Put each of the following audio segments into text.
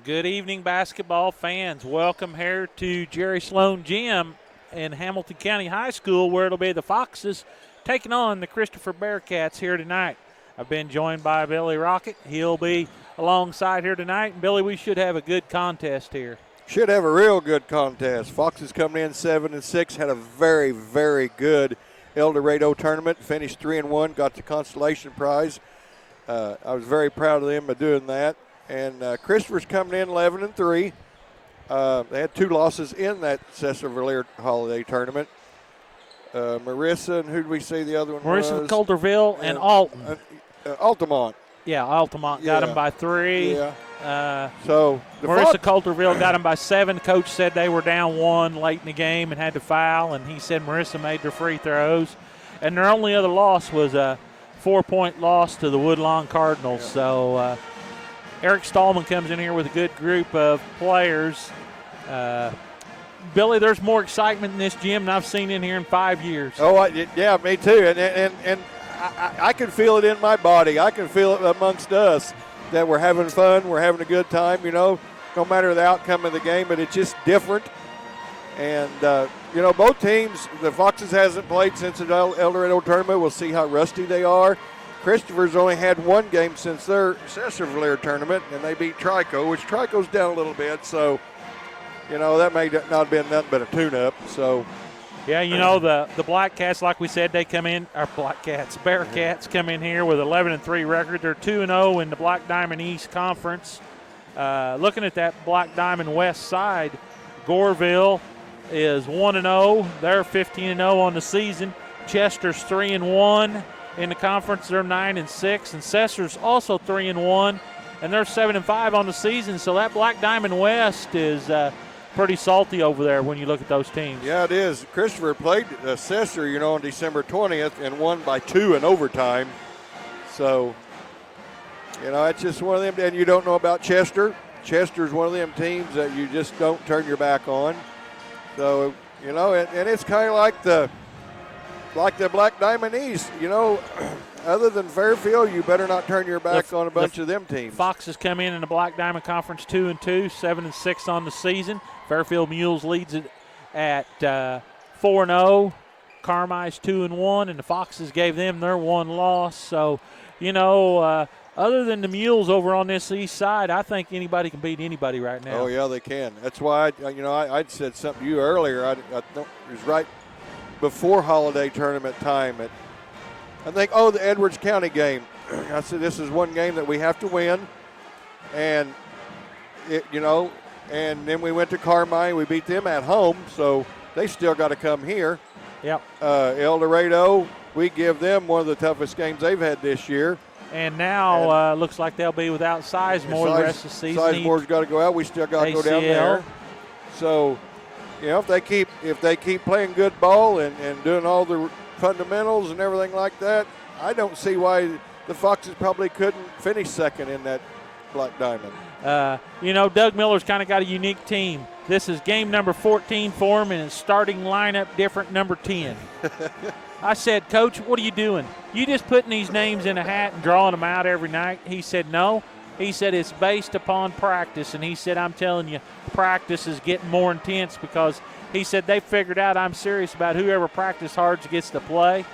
Good evening, basketball fans. Welcome here to Jerry Sloan Gym in Hamilton County High School, where it'll be the Foxes taking on the Christopher Bearcats here tonight. I've been joined by Billy Rocket. He'll be alongside here tonight. And Billy, we should have a good contest here. Should have a real good contest. Foxes coming in 7-6, had a very, very good El Dorado tournament, finished 3-1, got the consolation prize. I was very proud of them for doing that. And Christopher's coming in 11-3. They had 2 losses in that Cesar Valera Holiday Tournament. Marissa, and who did we say the other one Marissa was? Coulterville and Alton. Altamont. Yeah, Altamont got him by 3. Yeah. So Marissa Coulterville got him by 7. Coach said they were down 1 late in the game and had to foul, and he said Marissa made their free throws. And their only other loss was a 4-point loss to the Woodlawn Cardinals. Yeah. So Eric Stallman comes in here with a good group of players. Billy, there's more excitement in this gym than I've seen in here in 5 years. Oh, yeah, me too. And I can feel it in my body. I can feel it amongst us that we're having fun. We're having a good time, no matter the outcome of the game, but it's just different. And, both teams, the Foxes hasn't played since the El Dorado tournament. We'll see how rusty they are. Christopher's only had 1 game since their Cesar Valera tournament, and they beat Trico, which Trico's down a little bit. So, that may not have been nothing but a tune-up. So, yeah, the Black Cats, like we said, they come in, our Bearcats come in here with 11-3 record. They're 2-0 in the Black Diamond East Conference. Looking at that Black Diamond West side, Goreville is 1-0. They're 15-0 on the season. Chester's 3-1 in the conference. They're 9-6, and Cesar's also 3-1, and they're 7-5 on the season. So that Black Diamond West is pretty salty over there when you look at those teams. Yeah, it is. Christopher played Cesar, on December 20th and won by 2 in overtime. So, it's just one of them. And you don't know about Chester. Chester's one of them teams that you just don't turn your back on. So, and it's kind of like the Black Diamond East, other than Fairfield, you better not turn your back on a bunch of them teams. Foxes come in the Black Diamond Conference 2-2, 7-6 on the season. Fairfield Mules leads it at 4-0. Carmi's 2-1, and the Foxes gave them their 1 loss. So, other than the Mules over on this east side, I think anybody can beat anybody right now. Oh, yeah, they can. That's why, I'd said something to you earlier. I thought it was right before holiday tournament time. I think, the Edwards County game. I said this is one game that we have to win. And, and then we went to Carmi. We beat them at home, so they still got to come here. Yep. El Dorado, we give them one of the toughest games they've had this year. And now looks like they'll be without Sizemore the rest of the season. Sizemore's got to go out. We still got to go down there. So, if they keep playing good ball and doing all the fundamentals and everything like that, I don't see why the Foxes probably couldn't finish second in that Black Diamond. Doug Miller's kind of got a unique team. This is game number 14 for him, and his starting lineup different number 10. I said, Coach, what are you doing? You just putting these names in a hat and drawing them out every night? He said, no. He said it's based upon practice, and he said, I'm telling you, practice is getting more intense because he said they figured out I'm serious about whoever practice hard gets to play.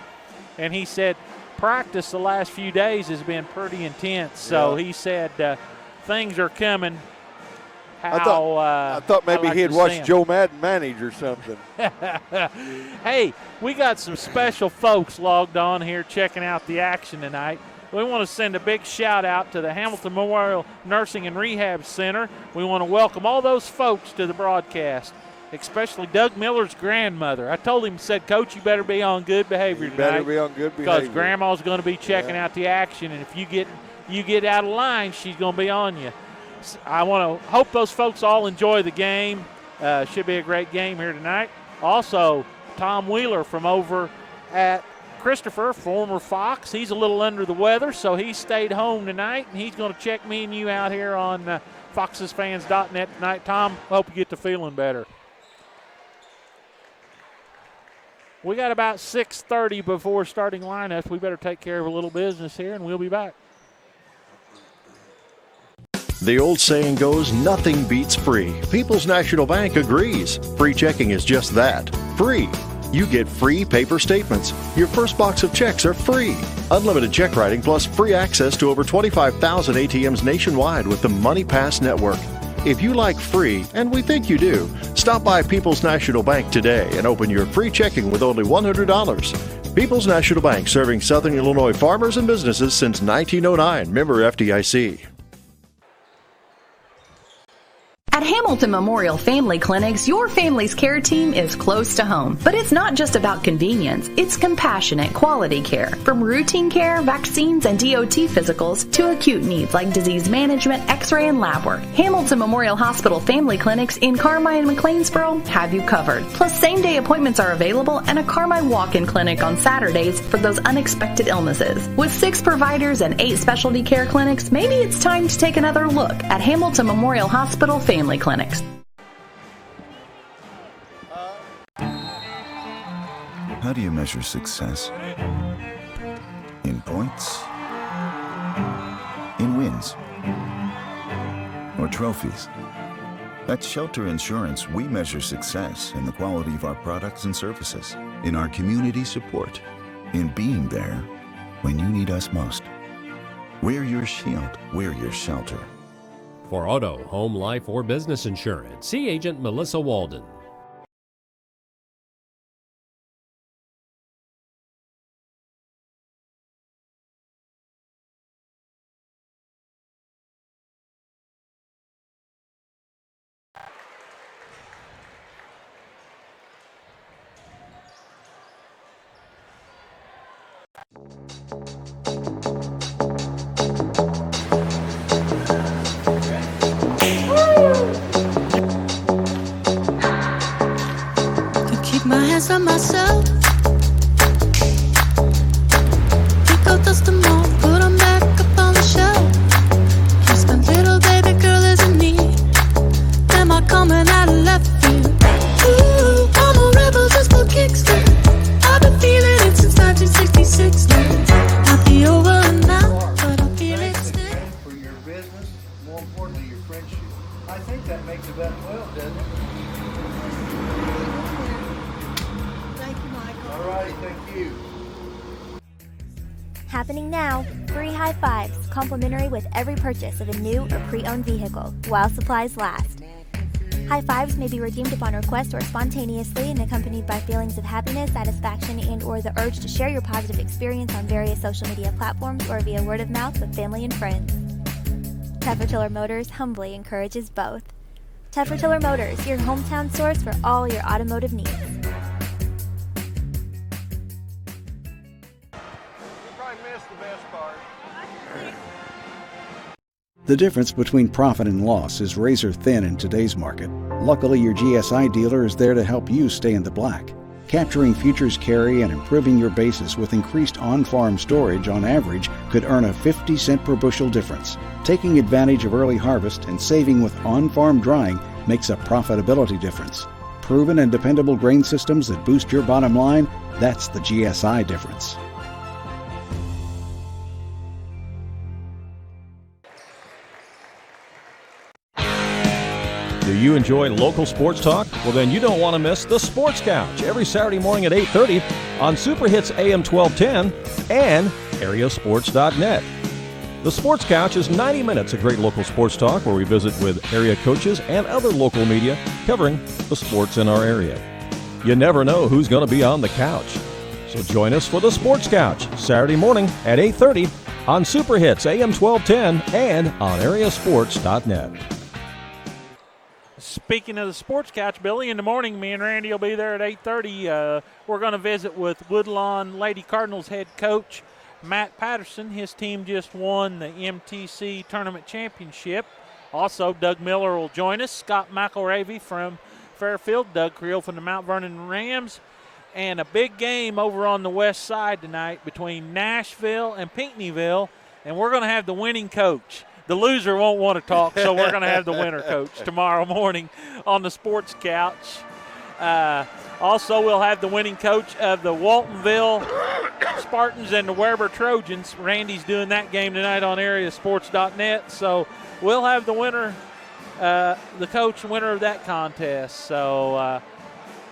And he said practice the last few days has been pretty intense. So he said things are coming. I thought maybe he'd watched Joe Madden manage or something. Hey, we got some special folks logged on here checking out the action tonight. We want to send a big shout out to the Hamilton Memorial Nursing and Rehab Center. We want to welcome all those folks to the broadcast, especially Doug Miller's grandmother. I told him, said, Coach, you better be on good behavior tonight. Better be on good behavior. Because Grandma's going to be checking out the action, and if you get out of line, she's going to be on you. I want to hope those folks all enjoy the game. Should be a great game here tonight. Also, Tom Wheeler from over at Christopher, former Fox, he's a little under the weather, so he stayed home tonight, and he's going to check me and you out here on FoxesFans.net tonight. Tom, hope you get to feeling better. We got about 6:30 before starting lineup. We better take care of a little business here, and we'll be back. The old saying goes, nothing beats free. People's National Bank agrees. Free checking is just that, free. You get free paper statements. Your first box of checks are free. Unlimited check writing plus free access to over 25,000 ATMs nationwide with the MoneyPass network. If you like free, and we think you do, stop by People's National Bank today and open your free checking with only $100. People's National Bank, serving Southern Illinois farmers and businesses since 1909. Member FDIC. At Hamilton Memorial Family Clinics, your family's care team is close to home. But it's not just about convenience, it's compassionate, quality care. From routine care, vaccines, and DOT physicals to acute needs like disease management, x-ray, and lab work. Hamilton Memorial Hospital Family Clinics in Carmine and McLeansboro have you covered. Plus, same-day appointments are available and a Carmine walk-in clinic on Saturdays for those unexpected illnesses. With 6 providers and 8 specialty care clinics, maybe it's time to take another look at Hamilton Memorial Hospital Family Clinics. How do you measure success? In points? In wins? Or trophies? At Shelter Insurance, we measure success in the quality of our products and services, in our community support, in being there when you need us most. We're your shield. We're your shelter. For auto, home, life, or business insurance, see Agent Melissa Walden. My hands on myself. Pick out dust them all, put them back up on the shelf. Just a little baby girl is in need. Am I coming out of left field? Ooh, I'm a rebel just for kicks. I've been feeling it since 1966. I'll be over and out, but I feel it still. For your business, more importantly, your friendship. I think that makes about 12, doesn't it? All right, thank you. Happening now, free high fives, complimentary with every purchase of a new or pre-owned vehicle, while supplies last. High fives may be redeemed upon request or spontaneously and accompanied by feelings of happiness, satisfaction, and or the urge to share your positive experience on various social media platforms or via word of mouth with family and friends. Teffer Motors humbly encourages both. Teffer Motors, your hometown source for all your automotive needs. The difference between profit and loss is razor thin in today's market. Luckily, your GSI dealer is there to help you stay in the black. Capturing futures carry and improving your basis with increased on-farm storage on average could earn a 50-cent per bushel difference. Taking advantage of early harvest and saving with on-farm drying makes a profitability difference. Proven and dependable grain systems that boost your bottom line, that's the GSI difference. Do you enjoy local sports talk? Well, then you don't want to miss The Sports Couch every Saturday morning at 8:30 on Super Hits AM 1210 and AreaSports.net. The Sports Couch is 90 minutes of great local sports talk where we visit with area coaches and other local media covering the sports in our area. You never know who's going to be on the couch. So join us for The Sports Couch Saturday morning at 8:30 on Super Hits AM 1210 and on AreaSports.net. Speaking of the Sports Couch, Billy, in the morning, me and Randy will be there at 8:30. We're going to visit with Woodlawn Lady Cardinals head coach Matt Patterson. His team just won the MTC Tournament Championship. Also, Doug Miller will join us, Scott McElravy from Fairfield, Doug Creel from the Mount Vernon Rams, and a big game over on the west side tonight between Nashville and Pinckneyville, and we're going to have the winning coach. The loser won't want to talk, so we're going to have the winner coach tomorrow morning on the Sports Couch. Also, we'll have the winning coach of the Waltonville Spartans and the Weber Trojans. Randy's doing that game tonight on AreaSports.net. So we'll have the winner, the coach winner of that contest. So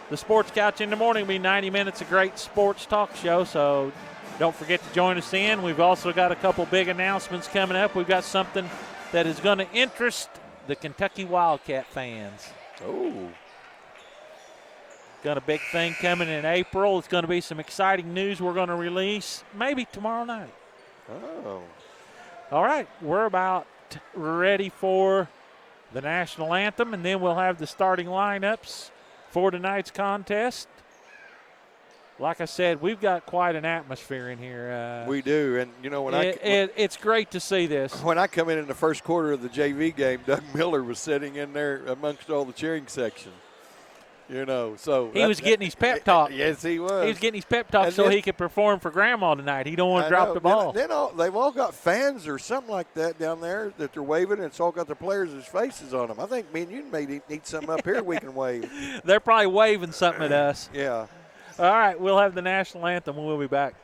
the Sports Couch in the morning will be 90 minutes of great sports talk show. So don't forget to join us in. We've also got a couple big announcements coming up. We've got something that is going to interest the Kentucky Wildcat fans. Oh. Got a big thing coming in April. It's going to be some exciting news we're going to release maybe tomorrow night. Oh. All right, we're about ready for the national anthem, and then we'll have the starting lineups for tonight's contest. Like I said, we've got quite an atmosphere in here. We do, and you know it's great to see this. When I come in the first quarter of the JV game, Doug Miller was sitting in there amongst all the cheering section. You know, so he was getting his pep talk. Yes, he was. He was getting his pep talk so he could perform for Grandma tonight. He don't want to drop the ball. Then they've all got fans or something like that down there that they're waving, and it's all got the players' faces on them. I think me and you may need something up here we can wave. They're probably waving something at us. Yeah. All right, we'll have the national anthem when we'll be back.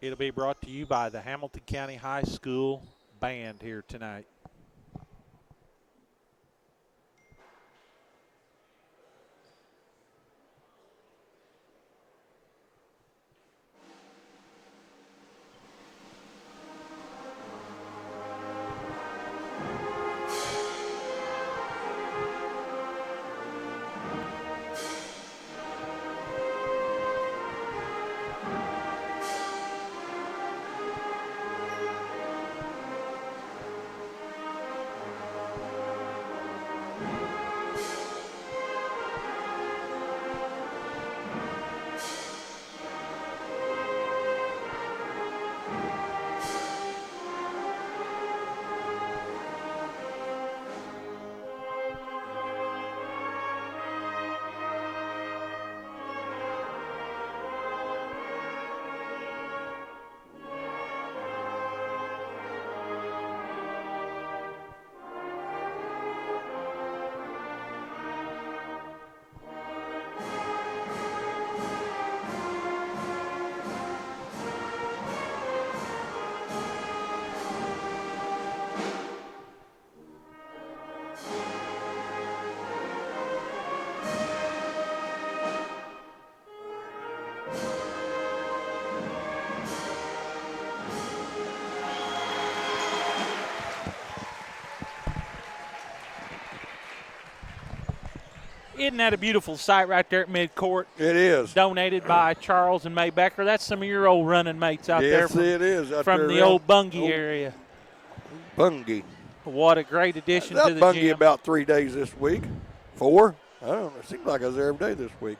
It'll be brought to you by the Hamilton County High School Band here tonight. Isn't that a beautiful sight right there at midcourt? It is. Donated by Charles and May Becker. That's some of your old running mates out there. Yes, it is. From the old Bungie area. Bungie. What a great addition to the Bungie gym. about 3 days this week. 4? I don't know. It seems like I was there every day this week.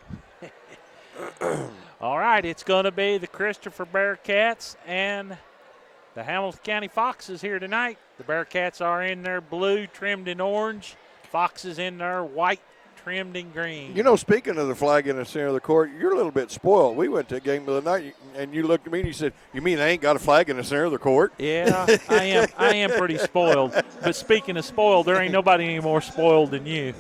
All right, it's going to be the Christopher Bearcats and the Hamilton County Foxes here tonight. The Bearcats are in their blue trimmed in orange. Foxes in their white trimmed in green. You know, speaking of the flag in the center of the court, you're a little bit spoiled. We went to a game the other night, and you looked at me and you said, "You mean they ain't got a flag in the center of the court?" Yeah, I am pretty spoiled. But speaking of spoiled, there ain't nobody any more spoiled than you.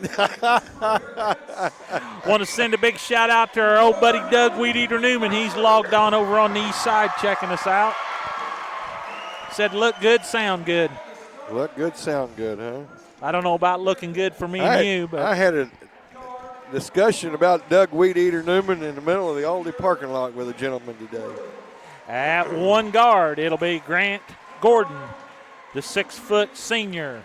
Want to send a big shout out to our old buddy Doug Weed Eater Newman. He's logged on over on the east side checking us out. Said, look good, sound good. Look good, sound good, huh? I don't know about looking good for me and you, but I had a discussion about Doug Weed Eater Newman in the middle of the Aldi parking lot with a gentleman today. At one guard, it'll be Grant Gordon, the 6-foot senior.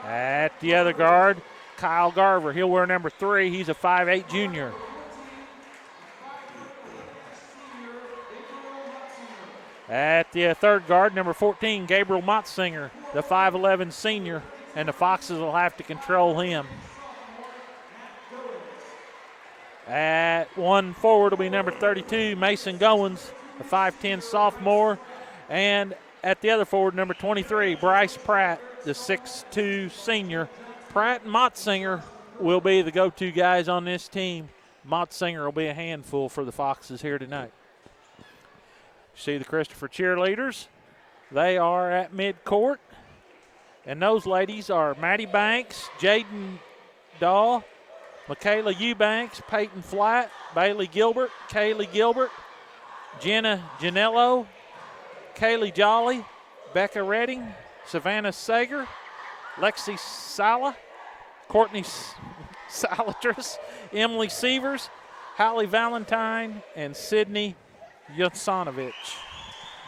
At the other guard, Kyle Garver. He'll wear number 3. He's a 5'8 junior. At the third guard, number 14, Gabriel Motzinger, the 5'11 senior, and the Foxes will have to control him. At one forward will be number 32, Mason Goins, a 5'10 sophomore. And at the other forward, number 23, Bryce Pratt, the 6'2 senior. Pratt and Motzinger will be the go-to guys on this team. Motsinger will be a handful for the Foxes here tonight. See the Christopher cheerleaders. They are at midcourt. And those ladies are Maddie Banks, Jaden Dahl, Michaela Eubanks, Peyton Flatt, Bailey Gilbert, Kaylee Gilbert, Jenna Janello, Kaylee Jolly, Becca Redding, Savannah Sager, Lexi Sala, Courtney Salatris, Emily Sievers, Hallie Valentine, and Sydney Yosanovich.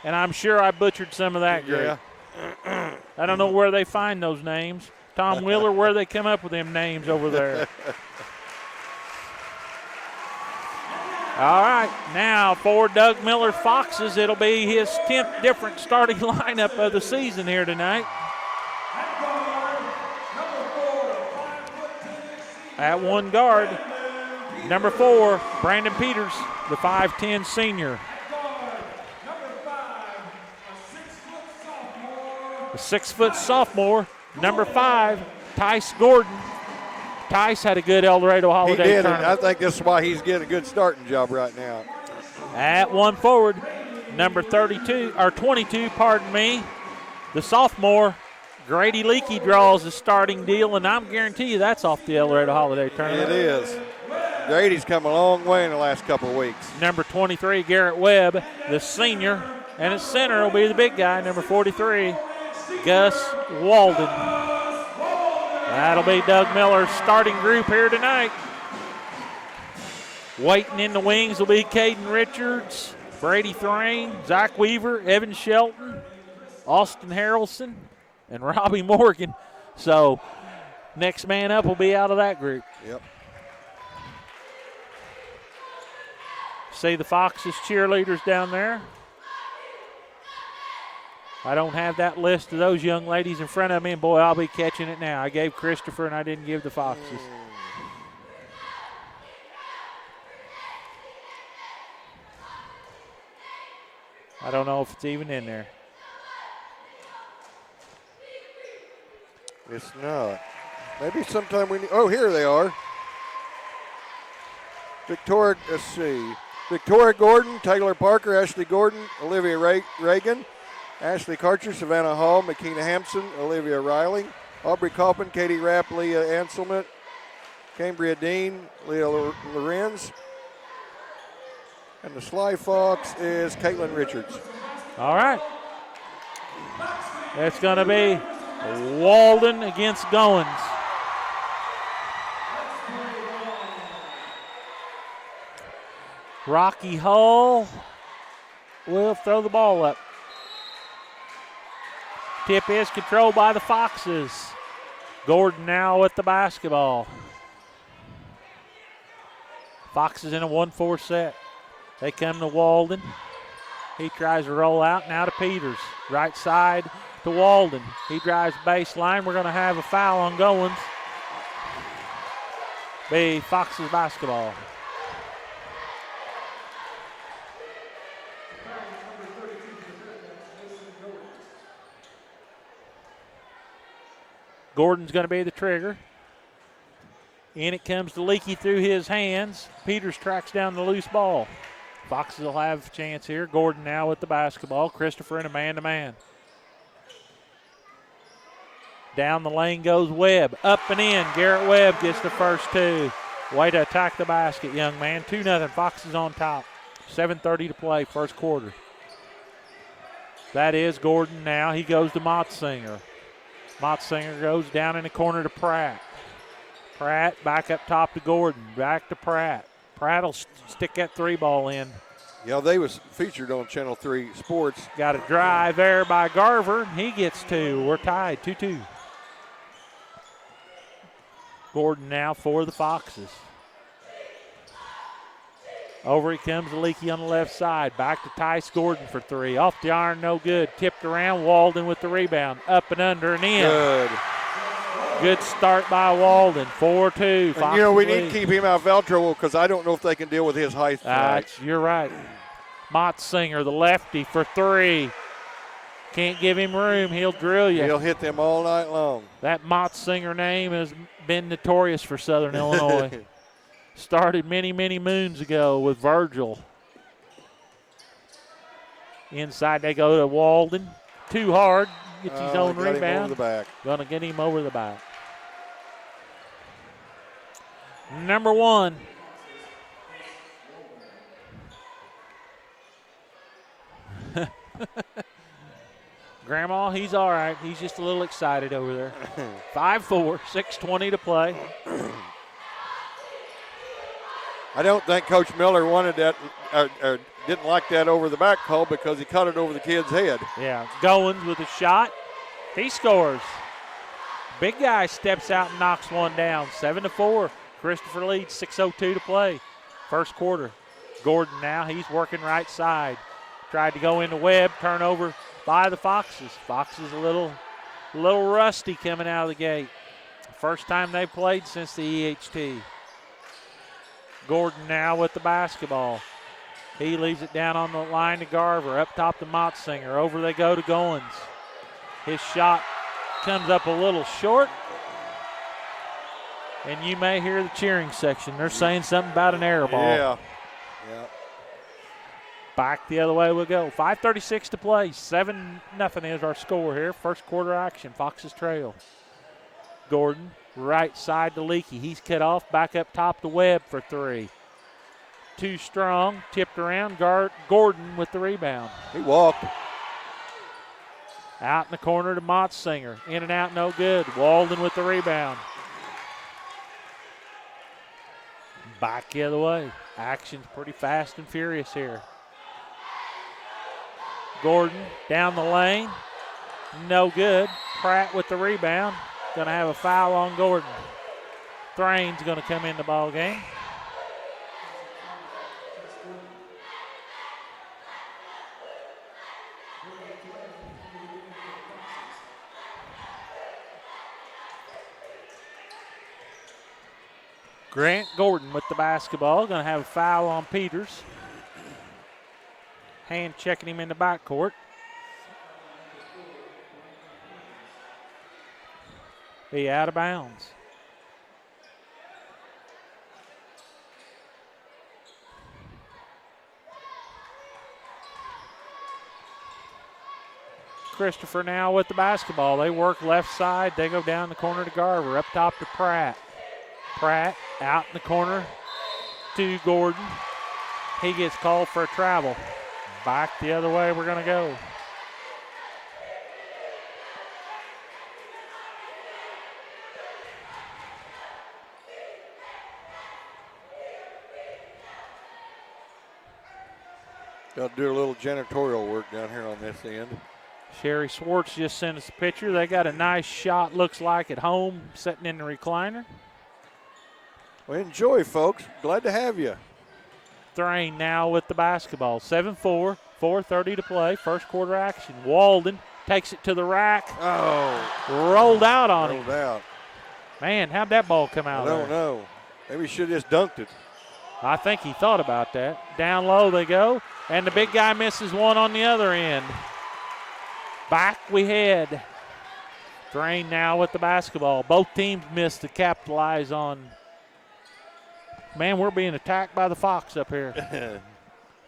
And I'm sure I butchered some of that group. Yeah. I don't know where they find those names. Tom Wheeler, where they come up with them names over there. All right, now for Doug Miller's Foxes, it'll be his 10th different starting lineup of the season here tonight. At one guard, number 4, Brandon Peters, the 5'10 senior. The 6-foot sophomore, number 5, Tice Gordon. Tice had a good El Dorado Holiday He did, tournament. and I think that's why he's getting a good starting job right now. At one forward, number 22, or 22, pardon me, the sophomore, Grady Leakey draws the starting deal, and I'm guarantee you that's off the El Dorado Holiday tournament. It is. Grady's come a long way in the last couple of weeks. Number 23, Garrett Webb, the senior, and at center will be the big guy, number 43, Gus Walden. That'll be Doug Miller's starting group here tonight. Waiting in the wings will be Caden Richards, Brady Thrain, Zach Weaver, Evan Shelton, Austin Harrelson, and Robbie Morgan. So next man up will be out of that group. Yep. See the Foxes cheerleaders down there. I don't have that list of those young ladies in front of me, and boy, I'll be catching it now. I gave Christopher and I didn't give the Foxes. I don't know if it's even in there. It's not. Maybe sometime we need. Oh, here they are. Victoria, let's see. Victoria Gordon, Taylor Parker, Ashley Gordon, Olivia Reagan, Ashley Karcher, Savannah Hall, McKenna Hampson, Olivia Riley, Aubrey Coppin, Katie Rapp, Leah Anselman, Cambria Dean, Leah Lorenz, and the Sly Fox is Caitlin Richards. All right. It's going to be Walden against Goins. Rocky Hull will throw the ball up. Tip is controlled by the Foxes. Gordon now with the basketball. Foxes in a 1-4 set. They come to Walden. He tries to roll out now to Peters. Right side to Walden. He drives baseline. We're going to have a foul on Goins. Be Foxes basketball. Gordon's going to be the trigger. In it comes to Leakey through his hands. Peters tracks down the loose ball. Foxes will have a chance here. Gordon now with the basketball. Christopher in a man-to-man. Down the lane goes Webb. Up and in. Garrett Webb gets the first two. Way to attack the basket, young man. 2-0. Foxes on top. 7:30 to play, first quarter. That is Gordon now. He goes to Motsinger. Motsinger goes down in the corner to Pratt. Pratt back up top to Gordon. Back to Pratt. Pratt will stick that three ball in. Yeah, they was featured on Channel 3 Sports. Got a drive there by Garver. He gets two. We're tied, 2-2. Gordon now for the Foxes. Over he comes to Leakey on the left side. Back to Tice Gordon for three. Off the iron, no good. Tipped around. Walden with the rebound. Up and under and in. Good. Good start by Walden. 4-2. And, you know, we need to keep him out of foul trouble because I don't know if they can deal with his height. You're right. Motsinger, the lefty, for three. Can't give him room. He'll drill you. He'll hit them all night long. That Motsinger name has been notorious for Southern Illinois. Started many, many moons ago with Virgil. Inside they go to Walden. Too hard. Gets his own rebound. Him over the back. Gonna get him over the back. Number 1. Grandma, he's all right. He's just a little excited over there. 5-4, 6:20 to play. I don't think Coach Miller wanted that or didn't like that over the back call because he cut it over the kid's head. Yeah, Goins with a shot. He scores. Big guy steps out and knocks one down. 7-4. Christopher leads, 6:02 to play. First quarter. Gordon now, he's working right side. Tried to go into Webb, turnover by the Foxes. Foxes a little rusty coming out of the gate. First time they played since the EHT. Gordon now with the basketball. He leaves it down on the line to Garver. Up top to Motsinger. Over they go to Goins. His shot comes up a little short. And you may hear the cheering section. They're saying something about an air ball. Yeah. Back the other way we'll go. 5:36 to play. 7-0 is our score here. First quarter action. Foxes trail. Gordon, right side to Leakey. He's cut off. Back up top to Webb for 3. Too strong. Tipped around. Gordon with the rebound. He walked. Out in the corner to Motsinger. In and out, no good. Walden with the rebound. Back the other way. Action's pretty fast and furious here. Gordon down the lane. No good. Pratt with the rebound. Going to have a foul on Gordon. Thrain's going to come in the ball game. Grant Gordon with the basketball. Going to have a foul on Peters. Hand checking him in the backcourt. Be out of bounds. Christopher now with the basketball. They work left side. They go down the corner to Garver. Up top to Pratt. Pratt out in the corner to Gordon. He gets called for a travel. Back the other way we're going to go. Got to do a little janitorial work down here on this end. Sherry Swartz just sent us a picture. They got a nice shot, looks like, at home, sitting in the recliner. Well, enjoy, folks. Glad to have you. Thrain now with the basketball. 7-4, 4:30 to play. First quarter action. Walden takes it to the rack. Oh. Rolled out on him. Rolled out. Man, how'd that ball come out I don't know. Maybe he should have just dunked it. I think he thought about that. Down low they go, and the big guy misses one on the other end. Back we head. Thrain now with the basketball. Both teams missed to capitalize on. Man, we're being attacked by the Fox up here.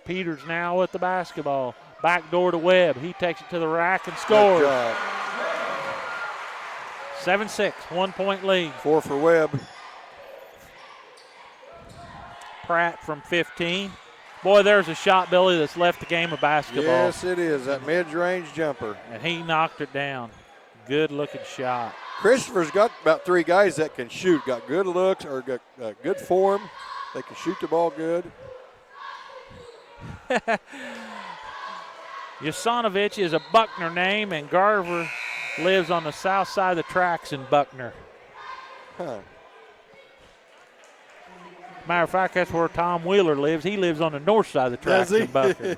Peters now with the basketball. Back door to Webb. He takes it to the rack and scores. 7-6, 1 point lead. 4 for Webb. Pratt from 15. Boy, there's a shot, Billy, that's left the game of basketball. Yes, it is. That mid-range jumper. And he knocked it down. Good-looking shot. Christopher's got about 3 guys that can shoot. Got good looks or got good form. They can shoot the ball good. Yasanovich is a Buckner name, and Garver lives on the south side of the tracks in Buckner. Huh. Matter of fact, that's where Tom Wheeler lives. He lives on the north side of the tracks in Buckner.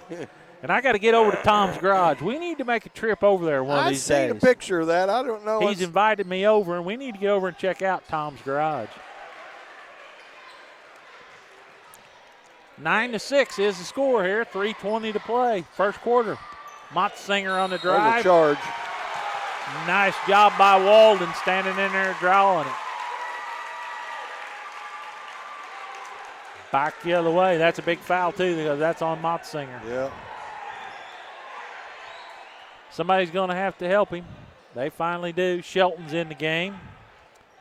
And I got to get over to Tom's garage. We need to make a trip over there one of these days. I've seen a picture of that. I don't know. He's invited me over, and we need to get over and check out Tom's garage. 9-6 is the score here. 3:20 to play. First quarter. Motzinger on the There's drive. a charge. Nice job by Walden standing in there drawing it. Back the other way. That's a big foul, too, because that's on Motzinger. Yeah. Somebody's going to have to help him. They finally do. Shelton's in the game.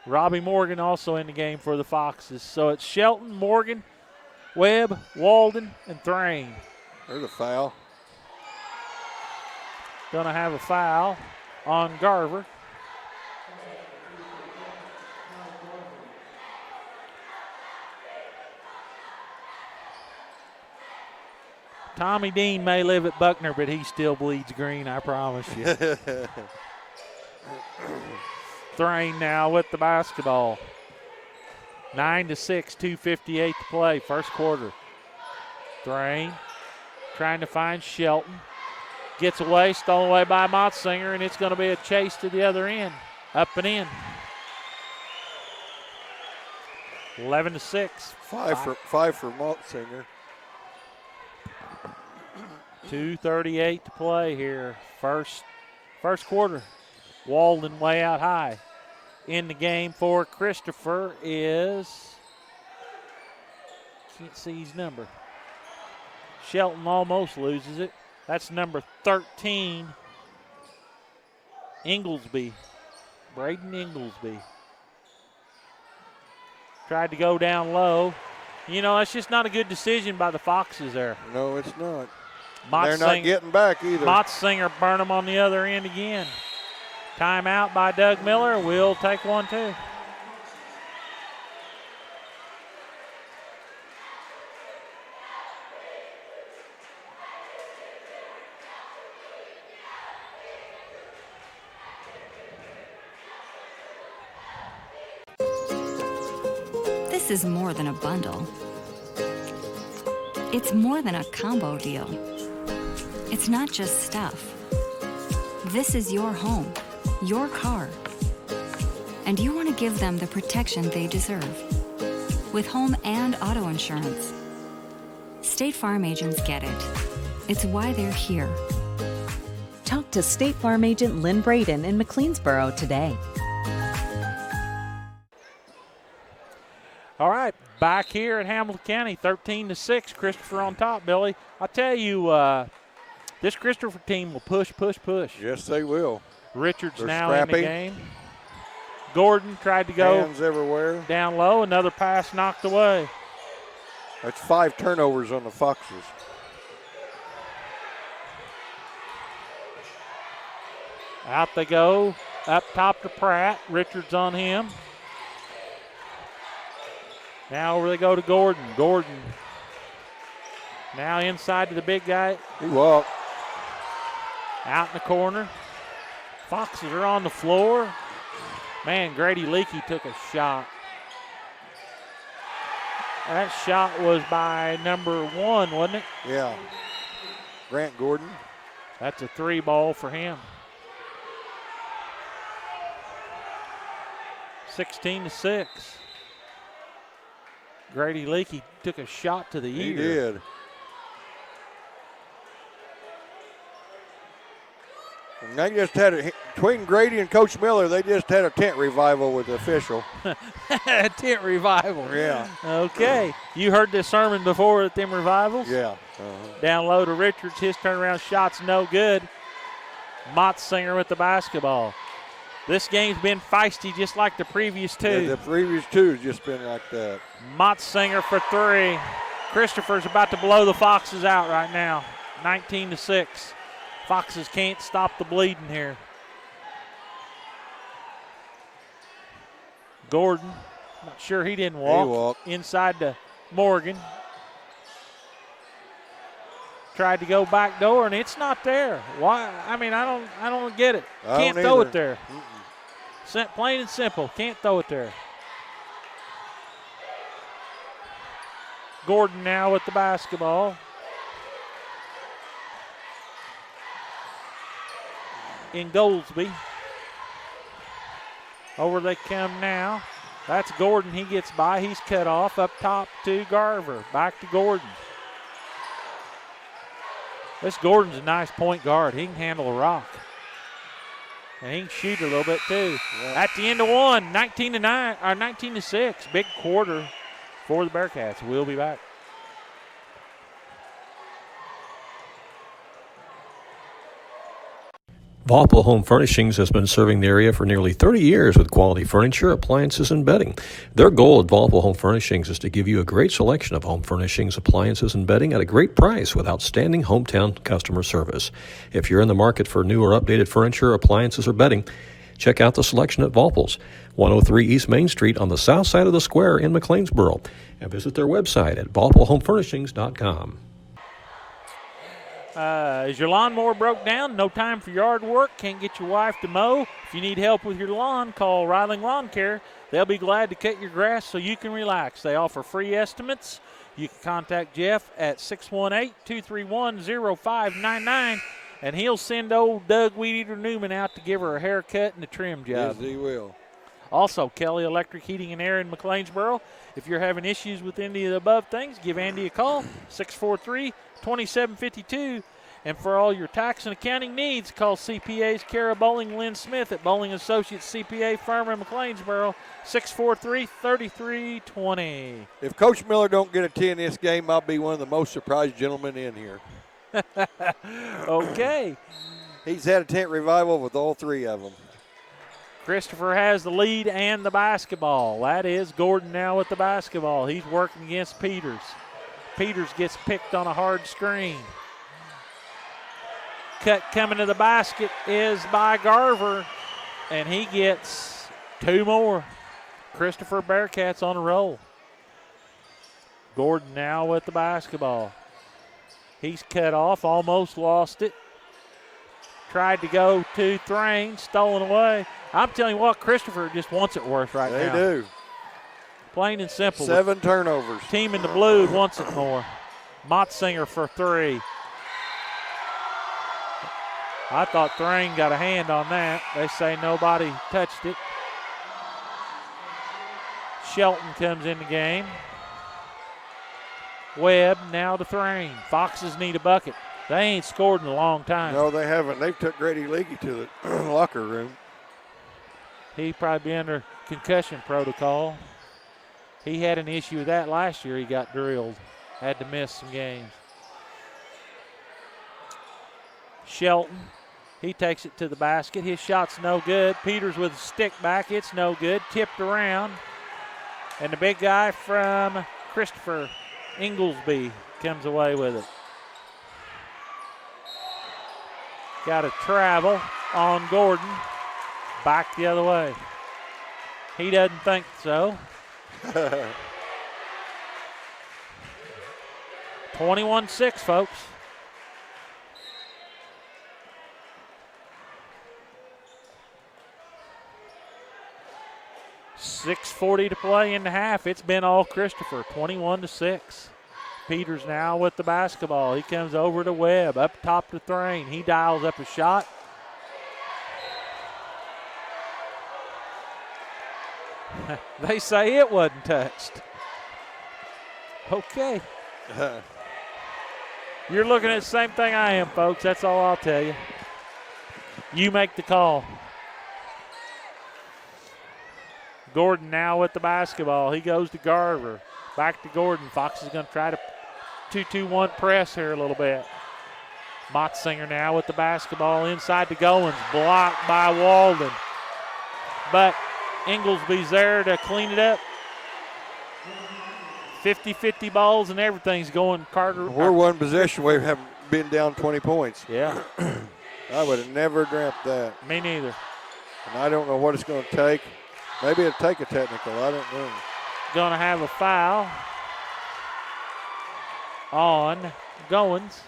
Robbie Morgan also in the game for the Foxes. So it's Shelton, Morgan, Webb, Walden, and Thrain. There's a foul. Going to have a foul on Garver. Tommy Dean may live at Buckner, but he still bleeds green, I promise you. Thrain now with the basketball. 9-6, 2:58 to play, first quarter. Thrain trying to find Shelton. Gets away, stolen away by Motzinger, and it's going to be a chase to the other end. Up and in. 11-6. Five for Motzinger. 2:38 to play here. First quarter. Walden way out high. In the game for Christopher is, can't see his number. Shelton almost loses it. That's number 13, Inglesby. Braden Inglesby. Tried to go down low. You know, that's just not a good decision by the Foxes there. No, it's not. They're not getting back either. Motzinger burn them on the other end again. Timeout by Doug Miller. We'll take one too. This is more than a bundle. It's more than a combo deal. It's not just stuff. This is your home, your car. And you want to give them the protection they deserve. With home and auto insurance. State Farm agents get it. It's why they're here. Talk to State Farm agent Lynn Braden in McLeansboro today. All right, back here at Hamilton County, 13-6. Christopher on top, Billy. I tell you, this Christopher team will push. Yes, they will. Richards They're now scrappy. in the game. Gordon tried to go Hands everywhere. down low. Another pass knocked away. That's 5 turnovers on the Foxes. Out they go. Up top to Pratt. Richards on him. Now over they go to Gordon. Gordon now inside to the big guy. He walked. Out in the corner. Foxes are on the floor. Man, Grady Leakey took a shot. That shot was by number 1, wasn't it? Yeah. Grant Gordon. That's a 3 ball for him. 16-6. Grady Leakey took a shot to the ear. He did. And they just had between Grady and Coach Miller, they just had a tent revival with the official. Tent revival. Yeah. Okay. You heard this sermon before at them revivals? Yeah. Down low to Richards. His turnaround shot's no good. Motzinger with the basketball. This game's been feisty just like the previous 2. Yeah, the previous 2 has just been like that. Motzinger for 3. Christopher's about to blow the Foxes out right now. 19-6. Foxes can't stop the bleeding here. Gordon, not sure he didn't walk. He walked. Inside to Morgan. Tried to go back door and it's not there. Why? I mean, I don't get it. Can't throw it there. Plain and simple. Can't throw it there. Gordon now with the basketball. In Goldsby. Over they come now. That's Gordon. He gets by. He's cut off. Up top to Garver. Back to Gordon. This Gordon's a nice point guard. He can handle a rock. And he can shoot a little bit too. Yeah. At the end of one, 19-9 or 19-6. Big quarter for the Bearcats. We'll be back. Valpo Home Furnishings has been serving the area for nearly 30 years with quality furniture, appliances, and bedding. Their goal at Valpo Home Furnishings is to give you a great selection of home furnishings, appliances, and bedding at a great price with outstanding hometown customer service. If you're in the market for new or updated furniture, appliances, or bedding, check out the selection at Valpo's, 103 East Main Street on the south side of the square in McLeansboro, and visit their website at valpohomefurnishings.com. Is your lawnmower broke down? No time for yard work? Can't get your wife to mow? If you need help with your lawn, call Riding Lawn Care. They'll be glad to cut your grass so you can relax. They offer free estimates. You can contact Jeff at 618-231-0599, and he'll send old Doug Weed Eater Newman out to give her a haircut and a trim job. Yes, he will. Also, Kelly Electric Heating and Air in McLeansboro. If you're having issues with any of the above things, give Andy a call, 643-2752. And for all your tax and accounting needs, call CPA's Kara Bowling Lynn Smith at Bowling Associates CPA firm in McLeansboro, 643-3320. If Coach Miller don't get a T in this game, I'll be one of the most surprised gentlemen in here. Okay. He's had a tent revival with all three of them. Christopher has the lead and the basketball. That is Gordon now with the basketball. He's working against Peters. Peters gets picked on a hard screen. Cut coming to the basket is by Garver, and he gets two more. Christopher Bearcats on a roll. Gordon now with the basketball. He's cut off, almost lost it. Tried to go to Thrain, stolen away. I'm telling you what, Christopher just wants it worse right now. They do. Plain and simple. 7 turnovers. Team in the blue wants it more. Motzinger for three. I thought Thrain got a hand on that. They say nobody touched it. Shelton comes in the game. Webb now to Thrain. Foxes need a bucket. They ain't scored in a long time. No, they haven't. They've took Grady Leakey to the locker room. He'd probably be under concussion protocol. He had an issue with that last year. He got drilled. Had to miss some games. Shelton, he takes it to the basket. His shot's no good. Peters with a stick back. It's no good. Tipped around. And the big guy from Christopher Inglesby comes away with it. Got a travel on Gordon. Back the other way. He doesn't think so. 21-6, folks. .640 to play in the half. It's been all Christopher, 21-6. Peters now with the basketball. He comes over to Webb, up top to Thrain. He dials up a shot. They say it wasn't touched. Okay. You're looking at the same thing I am, folks. That's all I'll tell you. You make the call. Gordon now with the basketball. He goes to Garver. Back to Gordon. Fox is going to try to 2-2-1 press here a little bit. Motzinger now with the basketball inside to Goins. Blocked by Walden. But Inglesby's there to clean it up. 50-50 balls and everything's going Carter. We're one possession. We haven't been down 20 points. Yeah. I would have never dreamt that. Me neither. And I don't know what it's going to take. Maybe it'll take a technical. I don't know. Going to have a foul on Goins.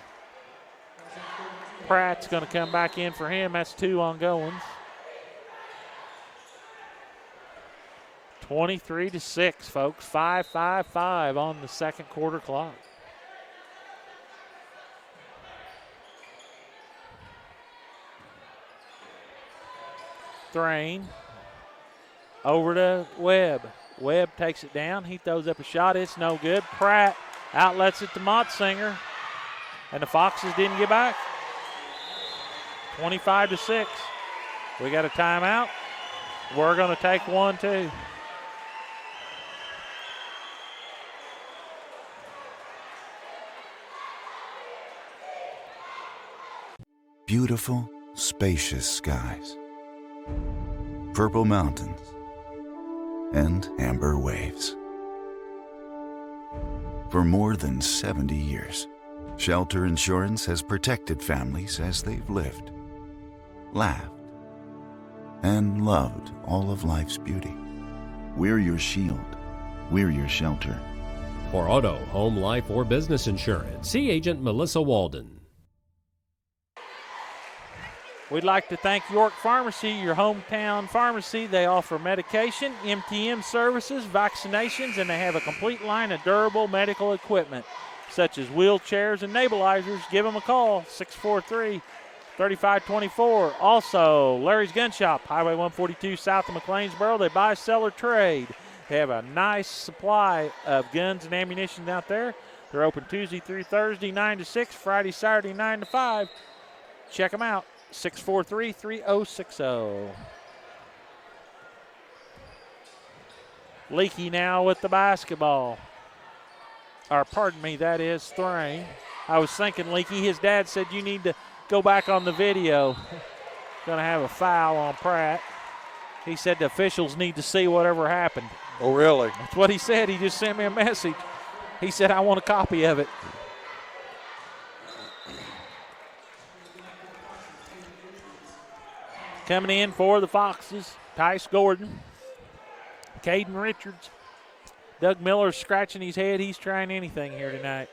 Pratt's going to come back in for him. That's 2 on Goins. 23-6, folks. 5-5-5 on the second quarter clock. Thrain over to Webb. Webb takes it down. He throws up a shot. It's no good. Pratt outlets it to Motzinger. And the Foxes didn't get back. 25-6. We got a timeout. We're going to take one, too. Beautiful, spacious skies, purple mountains, and amber waves. For more than 70 years, Shelter Insurance has protected families as they've lived, laughed, and loved all of life's beauty. We're your shield. We're your shelter. For auto, home, life, or business insurance, see Agent Melissa Walden. We'd like to thank York Pharmacy, your hometown pharmacy. They offer medication, MTM services, vaccinations, and they have a complete line of durable medical equipment, such as wheelchairs and nebulizers. Give them a call, 643-3524. Also, Larry's Gun Shop, Highway 142 south of McLeansboro. They buy, sell, or trade. They have a nice supply of guns and ammunition out there. They're open Tuesday through Thursday, 9 to 6, Friday, Saturday, 9 to 5. Check them out. 643-3060. Leakey now with the basketball. Or pardon me, that is Thrain. I was thinking Leakey. His dad said you need to go back on the video. Going to have a foul on Pratt. He said the officials need to see whatever happened. Oh, really? That's what he said. He just sent me a message. He said, I want a copy of it. Coming in for the Foxes, Tice Gordon, Caden Richards. Doug Miller's scratching his head. He's trying anything here tonight.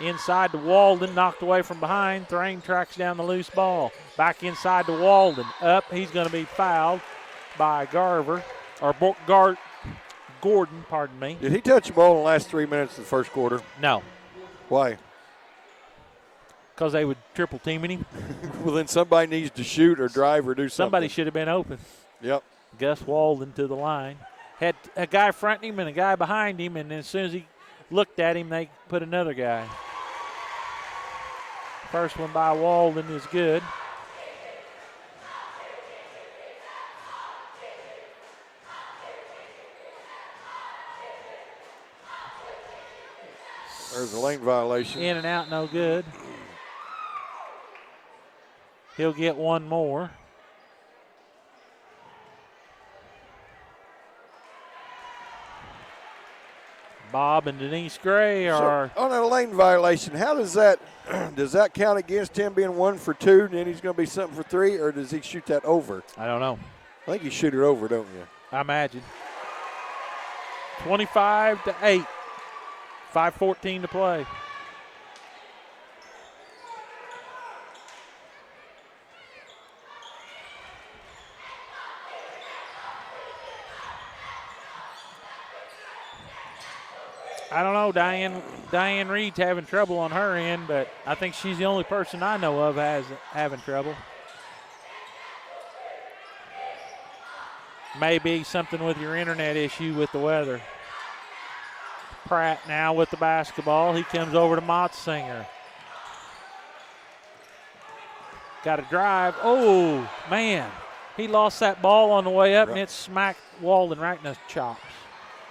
Inside to Walden, knocked away from behind. Thrain tracks down the loose ball. Back inside to Walden. Up, he's going to be fouled by Gordon, pardon me. Did he touch the ball in the last 3 minutes of the first quarter? No. Why? Because they would triple teaming him. Well, then somebody needs to shoot or drive or do something. Somebody should have been open. Yep. Gus Walden to the line. Had a guy fronting him and a guy behind him, and as soon as he looked at him, they put another guy. First one by Walden is good. There's a lane violation. In and out, no good. He'll get one more. Bob and Denise Gray are. So on a lane violation, how does that count against him being 1 for 2, and then he's going to be something for 3, or does he shoot that over? I don't know. I think you shoot it over, don't you? I imagine. 25-8. 5:14 to play. I don't know, Diane Reed's having trouble on her end, but I think she's the only person I know of having trouble. Maybe something with your internet issue with the weather. Pratt now with the basketball. He comes over to Motsinger. Got a drive. Oh, man. He lost that ball on the way up, and it smacked Walden right in the chops.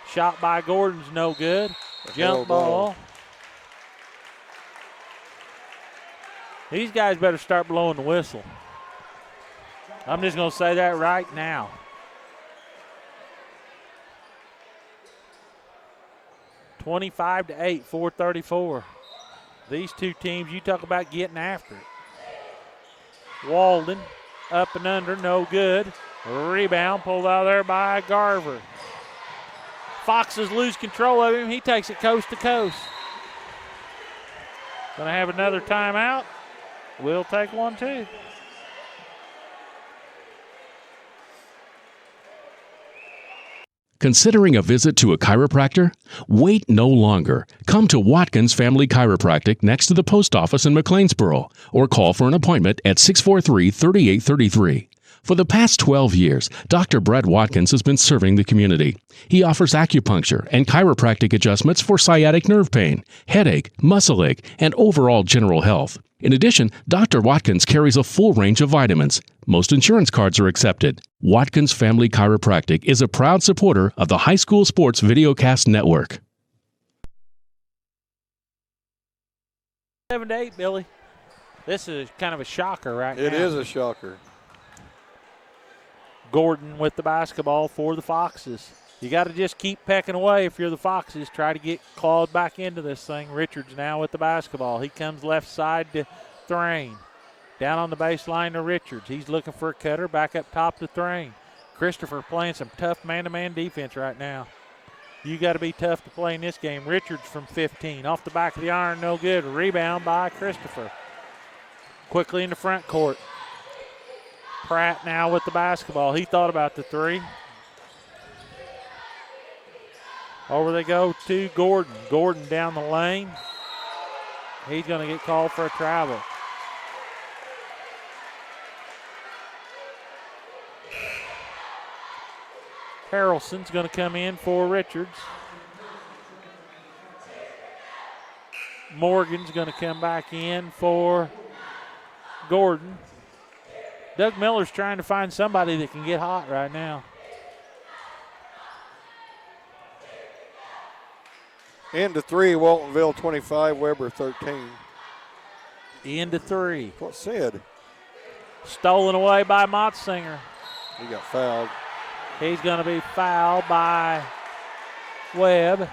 Shot by Gordon's no good. Jump ball. These guys better start blowing the whistle. I'm just going to say that right now. (25-8), 4:34. These two teams, you talk about getting after it. Walden up and under, no good. Rebound pulled out of there by Garver. Foxes lose control of him. He takes it coast to coast. Going to have another timeout. We'll take one too. Considering a visit to a chiropractor? Wait no longer. Come to Watkins Family Chiropractic next to the post office in McLeansboro or call for an appointment at 643-3833. For the past 12 years, Dr. Brett Watkins has been serving the community. He offers acupuncture and chiropractic adjustments for sciatic nerve pain, headache, muscle ache, and overall general health. In addition, Dr. Watkins carries a full range of vitamins. Most insurance cards are accepted. Watkins Family Chiropractic is a proud supporter of the High School Sports Videocast Network. 7-8, Billy. This is kind of a shocker right now. It is a shocker. Gordon with the basketball for the Foxes. You got to just keep pecking away if you're the Foxes. Try to get clawed back into this thing. Richards now with the basketball. He comes left side to Thrain. Down on the baseline to Richards. He's looking for a cutter. Back up top to Thrain. Christopher playing some tough man-to-man defense right now. You got to be tough to play in this game. Richards from 15. Off the back of the iron, no good. Rebound by Christopher. Quickly in the front court. Pratt now with the basketball. He thought about the three. Over they go to Gordon. Gordon down the lane. He's going to get called for a travel. Harrelson's going to come in for Richards. Morgan's going to come back in for Gordon. Doug Miller's trying to find somebody that can get hot right now. Into three, Waltonville 25, Weber 13. Into three. What said? Stolen away by Motzinger. He got fouled. He's going to be fouled by Webb.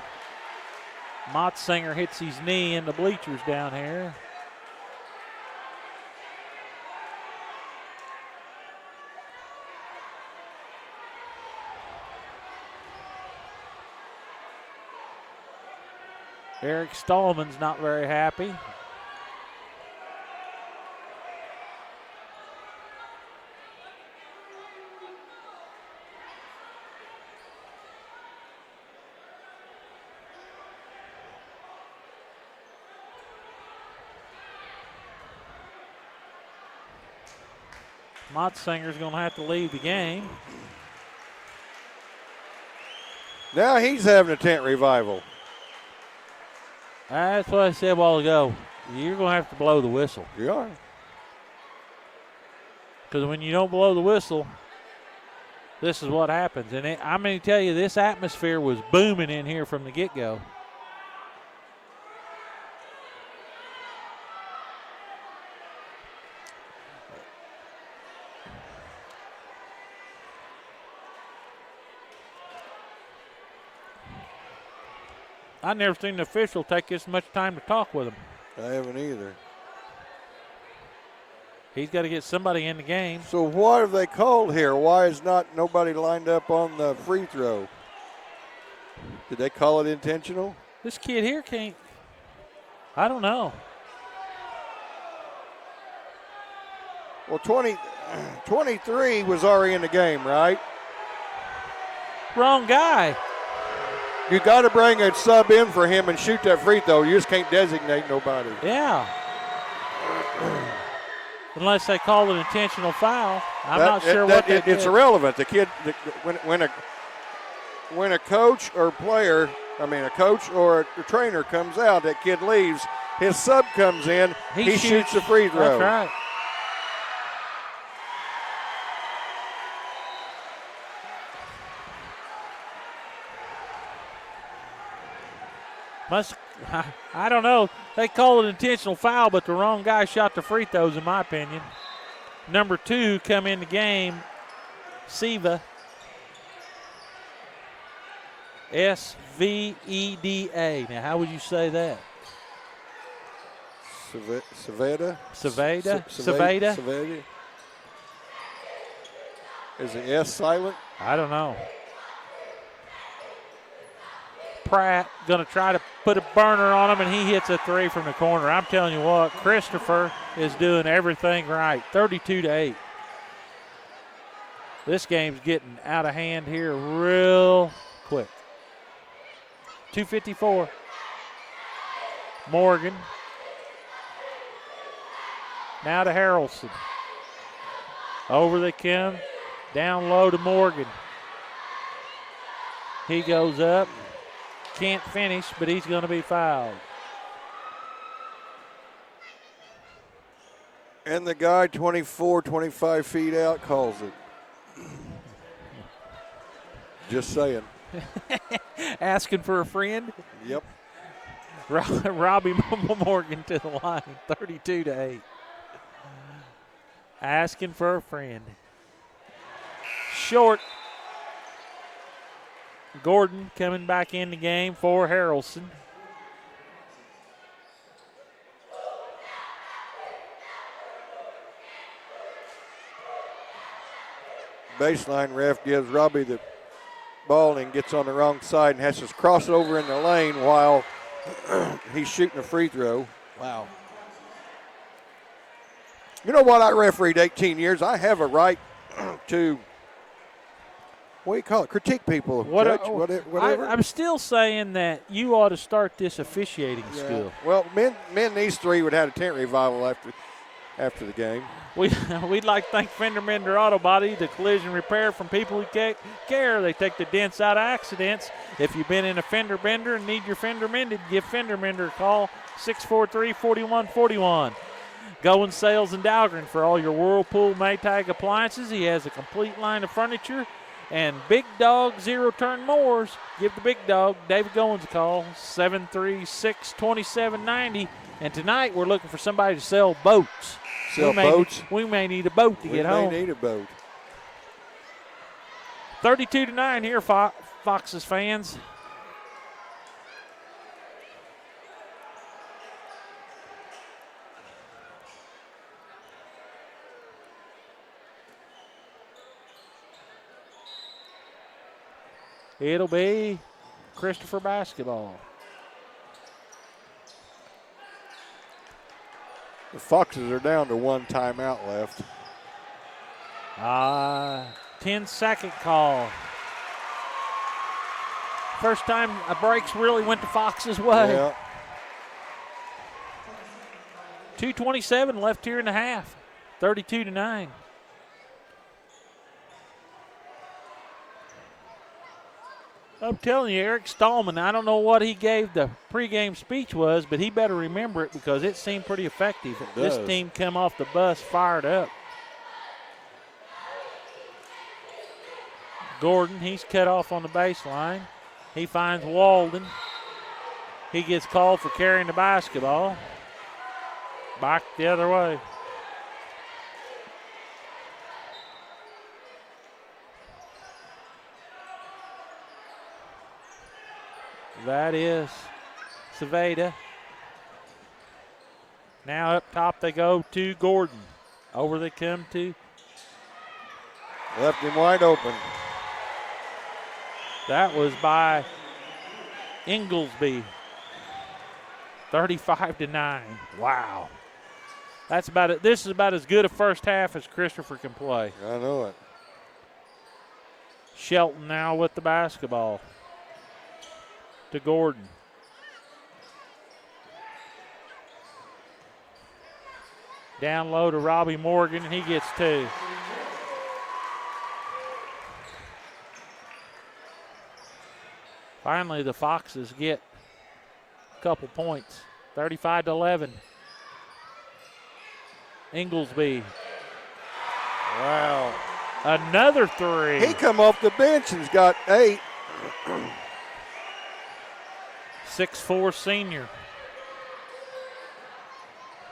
Motzinger hits his knee in the bleachers down here. Eric Stallman's not very happy. Motzinger's going to have to leave the game. Now he's having a tent revival. That's what I said a while ago. You're going to have to blow the whistle. You are. Because when you don't blow the whistle, this is what happens. And I'm going to tell you, this atmosphere was booming in here from the get-go. I've never seen an official take this much time to talk with him. I haven't either. He's got to get somebody in the game. So what have they called here? Why is not nobody lined up on the free throw? Did they call it intentional? This kid here can't. I don't know. Well, 23 was already in the game, right? Wrong guy. You got to bring a sub in for him and shoot that free throw. You just can't designate nobody. Yeah. Unless they call it intentional foul. I'm not sure what they did. It's irrelevant. The kid, when a coach or player, a coach or a trainer comes out, that kid leaves, his sub comes in, he shoots the free throw. That's right. I don't know. They call it intentional foul, but the wrong guy shot the free throws, in my opinion. Number 2 come in the game, Seva. Sveda. Now, how would you say that? Saveda. Saveda. Is the S silent? I don't know. Pratt going to try to put a burner on him, and he hits a three from the corner. I'm telling you what, Christopher is doing everything right. 32-8. This game's getting out of hand here real quick. 2:54. Morgan. Now to Harrelson. Over they come. Down low to Morgan. He goes up. Can't finish, but he's going to be fouled. And the guy 24, 25 feet out calls it. Just saying. Asking for a friend? Yep. Robbie Morgan to the line, 32-8. Asking for a friend. Short. Gordon coming back in the game for Harrelson. Baseline ref gives Robbie the ball and gets on the wrong side and has to cross it over in the lane while he's shooting a free throw. Wow. You know what? I refereed 18 years. I have a right to, what do you call it, critique people, judge, whatever. I'm still saying that you ought to start this officiating school. Well, men these three would have a tent revival after the game. We'd like to thank Fender Mender Auto Body, the collision repair from people who care. They take the dents out of accidents. If you've been in a fender bender and need your fender mended, give Fender Mender a call, 643-4141. Going Sales in Dahlgren for all your Whirlpool Maytag appliances. He has a complete line of furniture and Big Dog zero-turn mowers. Give the Big Dog, David Goins, a call, 736-2790. And tonight we're looking for somebody to sell boats. Boats? We may need a boat to get home. We may need a boat. 32-9 here, Foxes fans. It'll be Christopher basketball. The Foxes are down to one timeout left. 10-second call. First time a breaks really went the Foxes' way. Yeah. 2:27 left here in the half. 32-9. I'm telling you, Eric Stallman, I don't know what he gave the pregame speech was, but he better remember it because it seemed pretty effective. This team come off the bus fired up. Gordon, he's cut off on the baseline. He finds Walden. He gets called for carrying the basketball. Back the other way. That is Saveda. Now up top they go to Gordon. Over they come to. Left him wide open. That was by Inglesby. 35-9. Wow. That's about it. This is about as good a first half as Christopher can play. I know it. Shelton now with the basketball. To Gordon. Down low to Robbie Morgan, and he gets two. Finally, the Foxes get a couple points. 35-11. Inglesby. Wow. Another three. He come off the bench and's got 8. 6'4" senior.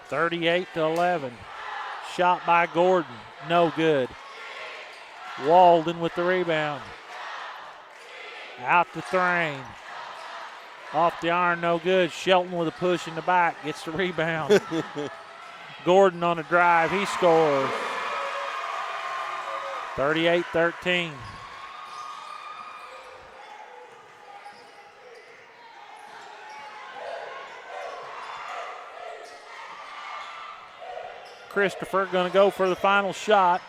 38-11. Shot by Gordon. No good. Walden with the rebound. Out to Thrain. Off the iron, no good. Shelton with a push in the back. Gets the rebound. Gordon on a drive. He scores. 38-13. Christopher going to go for the final shot.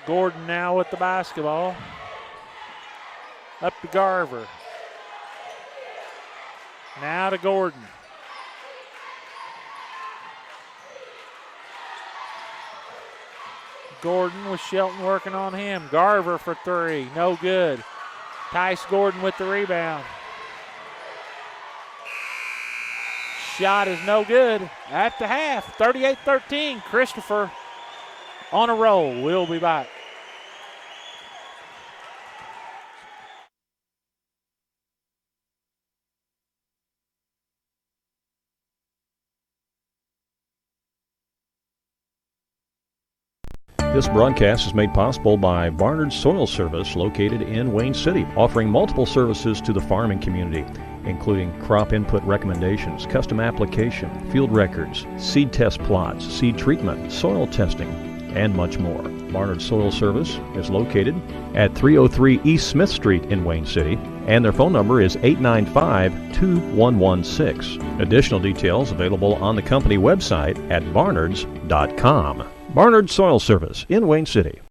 Gordon now with the basketball. Up to Garver. Now to Gordon. Gordon with Shelton working on him. Garver for three, no good. Tice Gordon with the rebound. Shot is no good at the half. 38-13. Christopher on a roll. We'll be back. This broadcast is made possible by Barnard's Soil Service, located in Wayne City, offering multiple services to the farming community, including crop input recommendations, custom application, field records, seed test plots, seed treatment, soil testing, and much more. Barnard's Soil Service is located at 303 East Smith Street in Wayne City, and their phone number is 895-2116. Additional details available on the company website at barnards.com. Barnard Soil Service in Wayne City.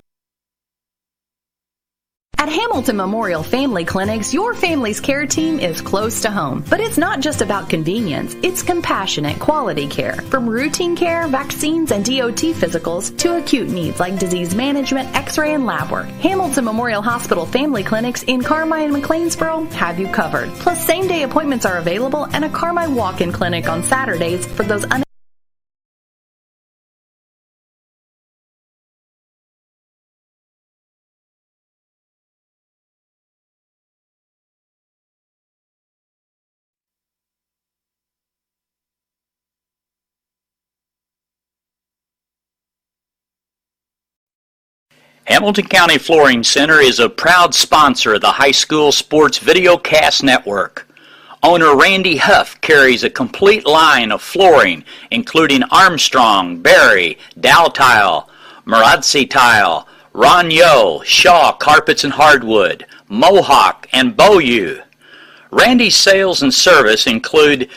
At Hamilton Memorial Family Clinics, your family's care team is close to home. But it's not just about convenience, it's compassionate quality care. From routine care, vaccines, and DOT physicals to acute needs like disease management, x-ray, and lab work. Hamilton Memorial Hospital Family Clinics in Carmi and McLeansboro have you covered. Plus, same-day appointments are available and a Carmi walk-in clinic on Saturdays for those Hamilton County Flooring Center is a proud sponsor of the High School Sports Videocast Network. Owner Randy Huff carries a complete line of flooring, including Armstrong, Berry, Dow Tile, Marazzi Tile, Ronyo, Shaw Carpets and Hardwood, Mohawk, and Beaulieu. Randy's sales and service include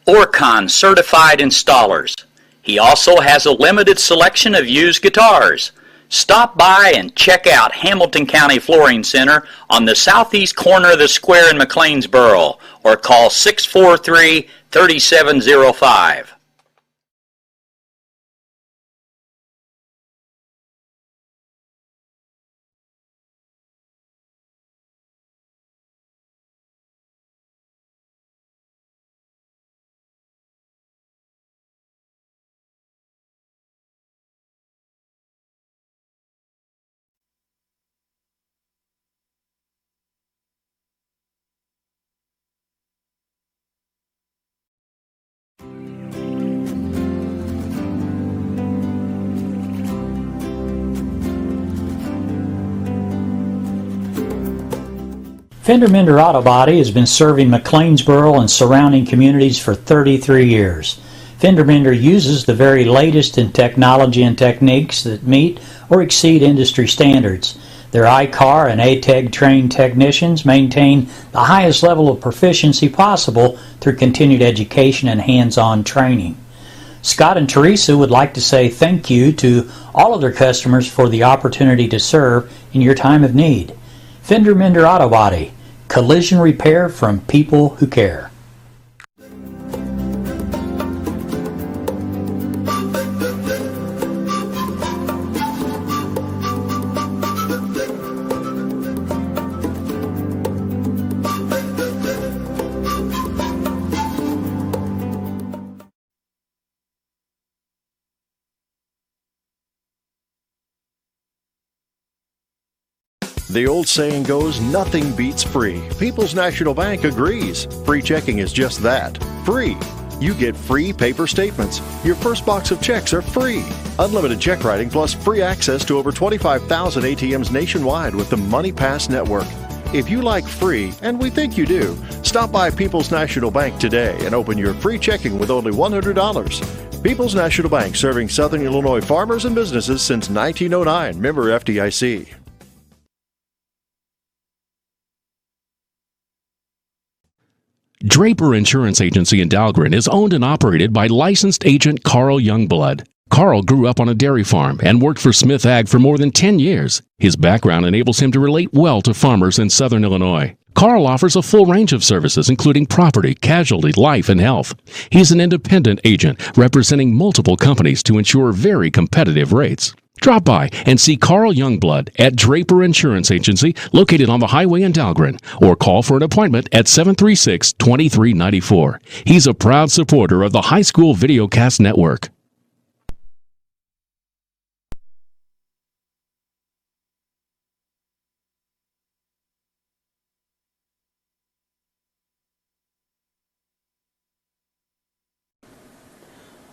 Orcon certified installers. He also has a limited selection of used guitars. Stop by and check out Hamilton County Flooring Center on the southeast corner of the square in McLeansboro, or call 643-3705. Fender Mender Auto Body has been serving McLeansboro and surrounding communities for 33 years. Fender Mender uses the very latest in technology and techniques that meet or exceed industry standards. Their ICAR and ATEG trained technicians maintain the highest level of proficiency possible through continued education and hands-on training. Scott and Teresa would like to say thank you to all of their customers for the opportunity to serve in your time of need. Fender Mender Auto Body, collision repair from people who care. The old saying goes, nothing beats free. People's National Bank agrees. Free checking is just that, free. You get free paper statements. Your first box of checks are free. Unlimited check writing plus free access to over 25,000 ATMs nationwide with the Money Pass Network. If you like free, and we think you do, stop by People's National Bank today and open your free checking with only $100. People's National Bank, serving Southern Illinois farmers and businesses since 1909. Member FDIC. Draper Insurance Agency in Dahlgren is owned and operated by licensed agent Carl Youngblood. Carl grew up on a dairy farm and worked for Smith Ag for more than 10 years. His background enables him to relate well to farmers in Southern Illinois. Carl offers a full range of services, including property, casualty, life, and health. He's an independent agent representing multiple companies to ensure very competitive rates. Drop by and see Carl Youngblood at Draper Insurance Agency, located on the highway in Dahlgren, or call for an appointment at 736-2394. He's a proud supporter of the High School Videocast Network.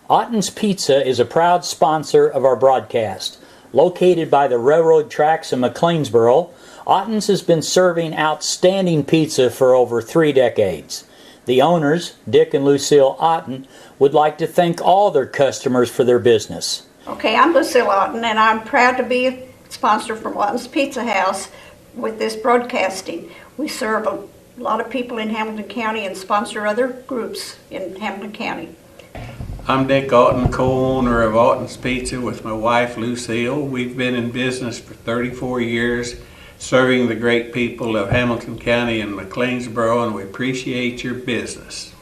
Otten's Pizza is a proud sponsor of our broadcast. Located by the railroad tracks in McLeansboro, Otten's has been serving outstanding pizza for over 3 decades. The owners, Dick and Lucille Otten, would like to thank all their customers for their business. Okay, I'm Lucille Otten, and I'm proud to be a sponsor from Otten's Pizza House with this broadcasting. We serve a lot of people in Hamilton County and sponsor other groups in Hamilton County. I'm Dick Otten, co-owner of Otten's Pizza with my wife Lucille. We've been in business for 34 years, serving the great people of Hamilton County and McLeansboro, and we appreciate your business.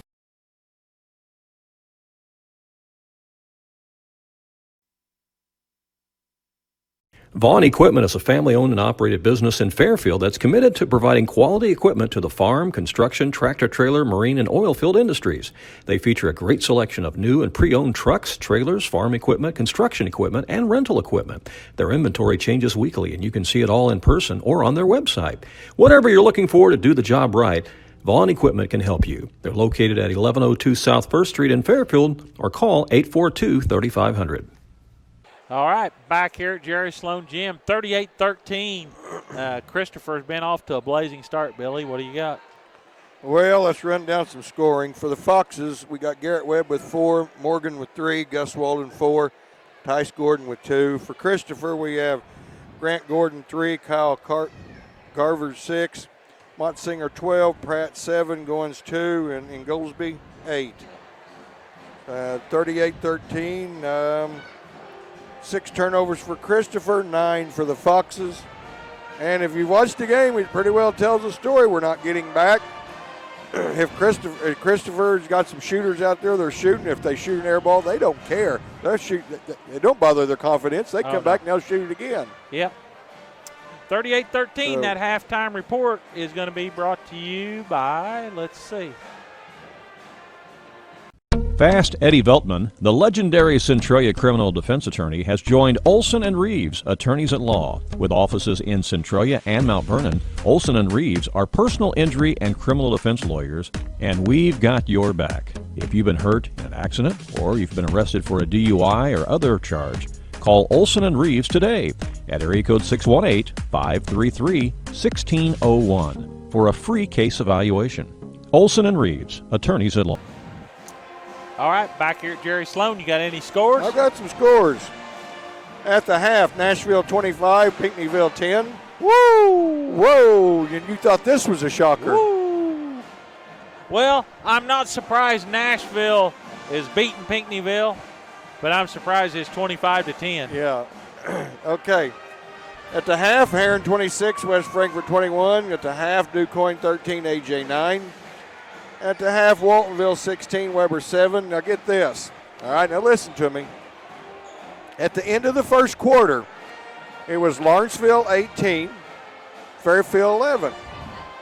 Vaughn Equipment is a family-owned and operated business in Fairfield that's committed to providing quality equipment to the farm, construction, tractor-trailer, marine, and oil field industries. They feature a great selection of new and pre-owned trucks, trailers, farm equipment, construction equipment, and rental equipment. Their inventory changes weekly, and you can see it all in person or on their website. Whatever you're looking for to do the job right, Vaughn Equipment can help you. They're located at 1102 South 1st Street in Fairfield, or call 842-3500. All right, back here at Jerry Sloan Gym, 38-13. Christopher's been off to a blazing start, Billy. What do you got? Well, let's run down some scoring. For the Foxes, we got Garrett Webb with 4, Morgan with 3, Gus Walden 4, Tice Gordon with 2. For Christopher, we have Grant Gordon 3, Kyle Carver 6, Motsinger 12, Pratt 7, Goins 2, and Goldsby 8. 38-13. 6 turnovers for Christopher, 9 for the Foxes. And if you watched the game, it pretty well tells the story. We're not getting back. If Christopher's got some shooters out there, they're shooting. If they shoot an air ball, they don't care. They're shooting. They don't bother their confidence. They come back and they'll shoot it again. Yep. 38-13, that halftime report is going to be brought to you by, let's see. Fast Eddie Veltman, the legendary Centralia criminal defense attorney, has joined Olson & Reeves, attorneys at law. With offices in Centralia and Mount Vernon, Olson & Reeves are personal injury and criminal defense lawyers, and we've got your back. If you've been hurt in an accident or you've been arrested for a DUI or other charge, call Olson & Reeves today at area code 618-533-1601 for a free case evaluation. Olson & Reeves, attorneys at law. All right, back here at Jerry Sloan, you got any scores? I've got some scores. At the half, Nashville 25, Pinckneyville 10. Woo! Whoa! And you thought this was a shocker. Woo! Well, I'm not surprised Nashville is beating Pinckneyville, but I'm surprised it's 25-10. Yeah. Okay. At the half, Heron 26, West Frankfort 21. At the half, DuQuoin 13, AJ 9. At the half, Waltonville 16, Weber 7. Now get this. All right, now listen to me. At the end of the first quarter, it was Lawrenceville 18, Fairfield 11.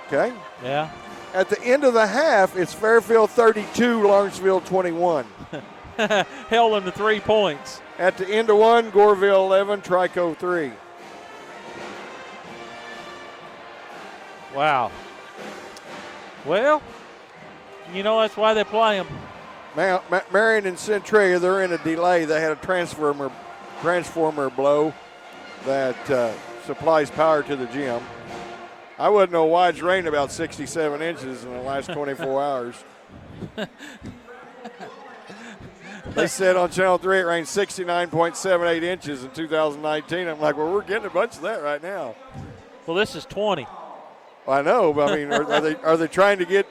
Okay? Yeah. At the end of the half, it's Fairfield 32, Lawrenceville 21. Held them to 3 points. At the end of one, Goreville 11, Trico 3. Wow. Well, you know that's why they play them. Marion and Centralia, they're in a delay. They had a transformer blow that supplies power to the gym. I wouldn't know why it's rained about 67 inches in the last 24 hours. They said on Channel 3 it rained 69.78 inches in 2019. I'm like, well, we're getting a bunch of that right now. Well, this is 20. I know, but I mean, are they trying to get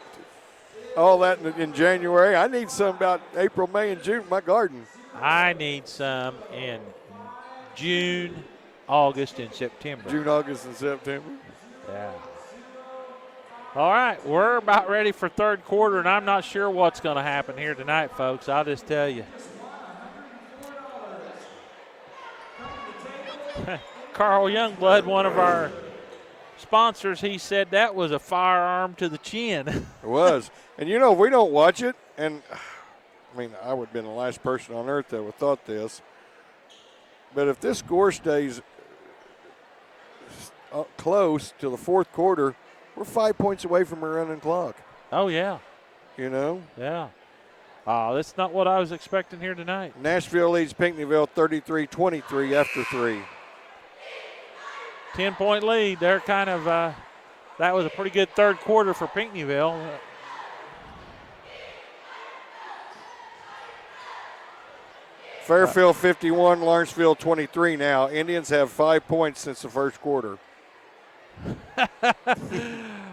all that in January? I need some about April, May, and June in my garden. I need some in June, August, and September. June, August, and September? Yeah. All right, we're about ready for third quarter, and I'm not sure what's going to happen here tonight, folks. I'll just tell you. Carl Youngblood, one of our sponsors, he said that was a firearm to the chin. It was. And, you know, we don't watch it, and, I mean, I would have been the last person on earth that would have thought this. But if this score stays close to the fourth quarter, we're 5 points away from a running clock. Oh, yeah. You know? Yeah. That's not what I was expecting here tonight. Nashville leads Pinckneyville 33-23 after 3. 10-point lead. They're kind of, that was a pretty good third quarter for Pinckneyville. Fairfield 51, Lawrenceville 23 now. Indians have 5 points since the first quarter.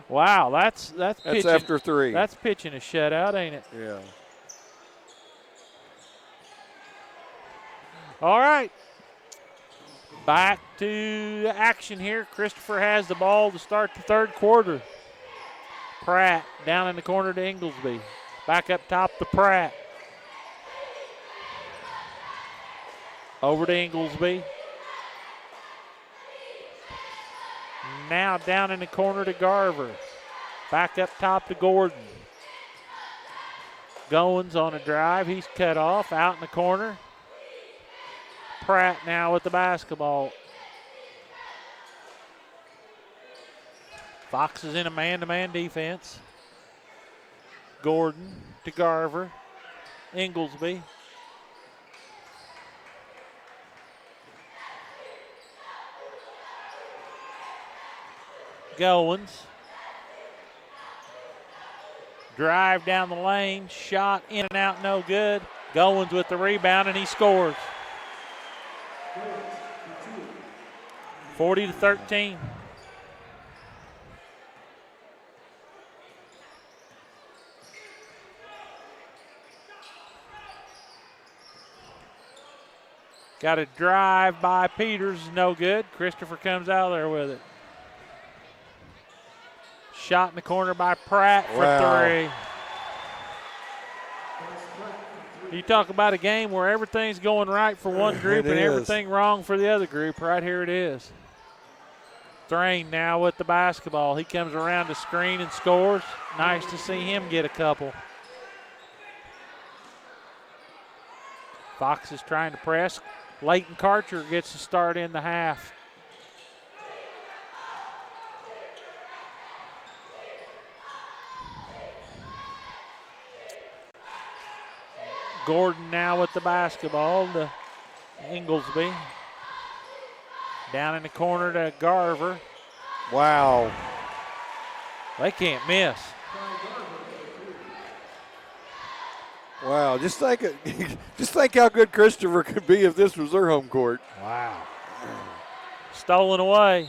Wow, that's pitching, after 3. That's pitching a shutout, ain't it? Yeah. All right. Back to action here. Christopher has the ball to start the third quarter. Pratt down in the corner to Inglesby. Back up top to Pratt. Over to Inglesby. Now down in the corner to Garver. Back up top to Gordon. Goins on a drive. He's cut off. Out in the corner. Pratt now with the basketball. Fox is in a man-to-man defense. Gordon to Garver. Inglesby. Goins. Drive down the lane. Shot in and out, no good. Goins with the rebound, and he scores. 40-13. Got a drive by Peters, no good. Christopher comes out there with it. Shot in the corner by Pratt for 3. You talk about a game where everything's going right for one group and everything wrong for the other group. Right here it is. Thrain now with the basketball. He comes around the screen and scores. Nice to see him get a couple. Fox is trying to press. Leighton Karcher gets the start in the half. Gordon now with the basketball to Inglesby. Down in the corner to Garver. Wow. They can't miss. Wow, just think how good Christopher could be if this was their home court. Wow. Stolen away.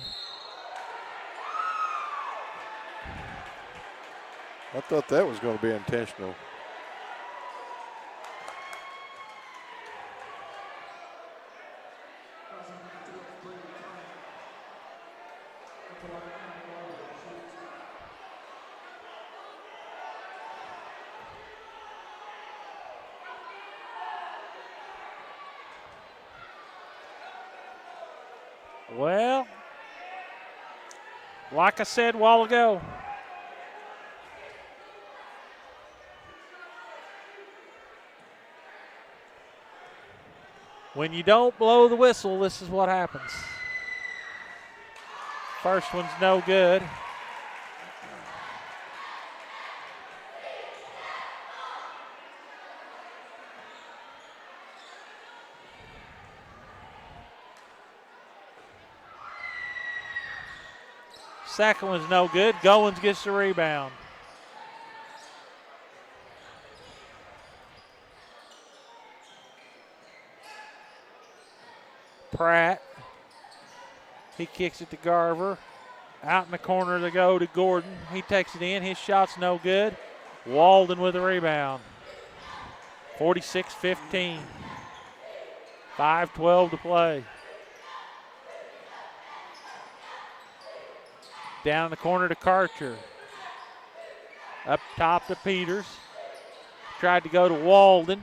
I thought that was going to be intentional. Well, like I said a while ago, when you don't blow the whistle, this is what happens. First one's no good. Second one's no good. Goins gets the rebound. Pratt. He kicks it to Garver. Out in the corner to go to Gordon. He takes it in. His shot's no good. Walden with the rebound. 46-15. 5:12 to play. Down in the corner to Karcher. Up top to Peters. Tried to go to Walden.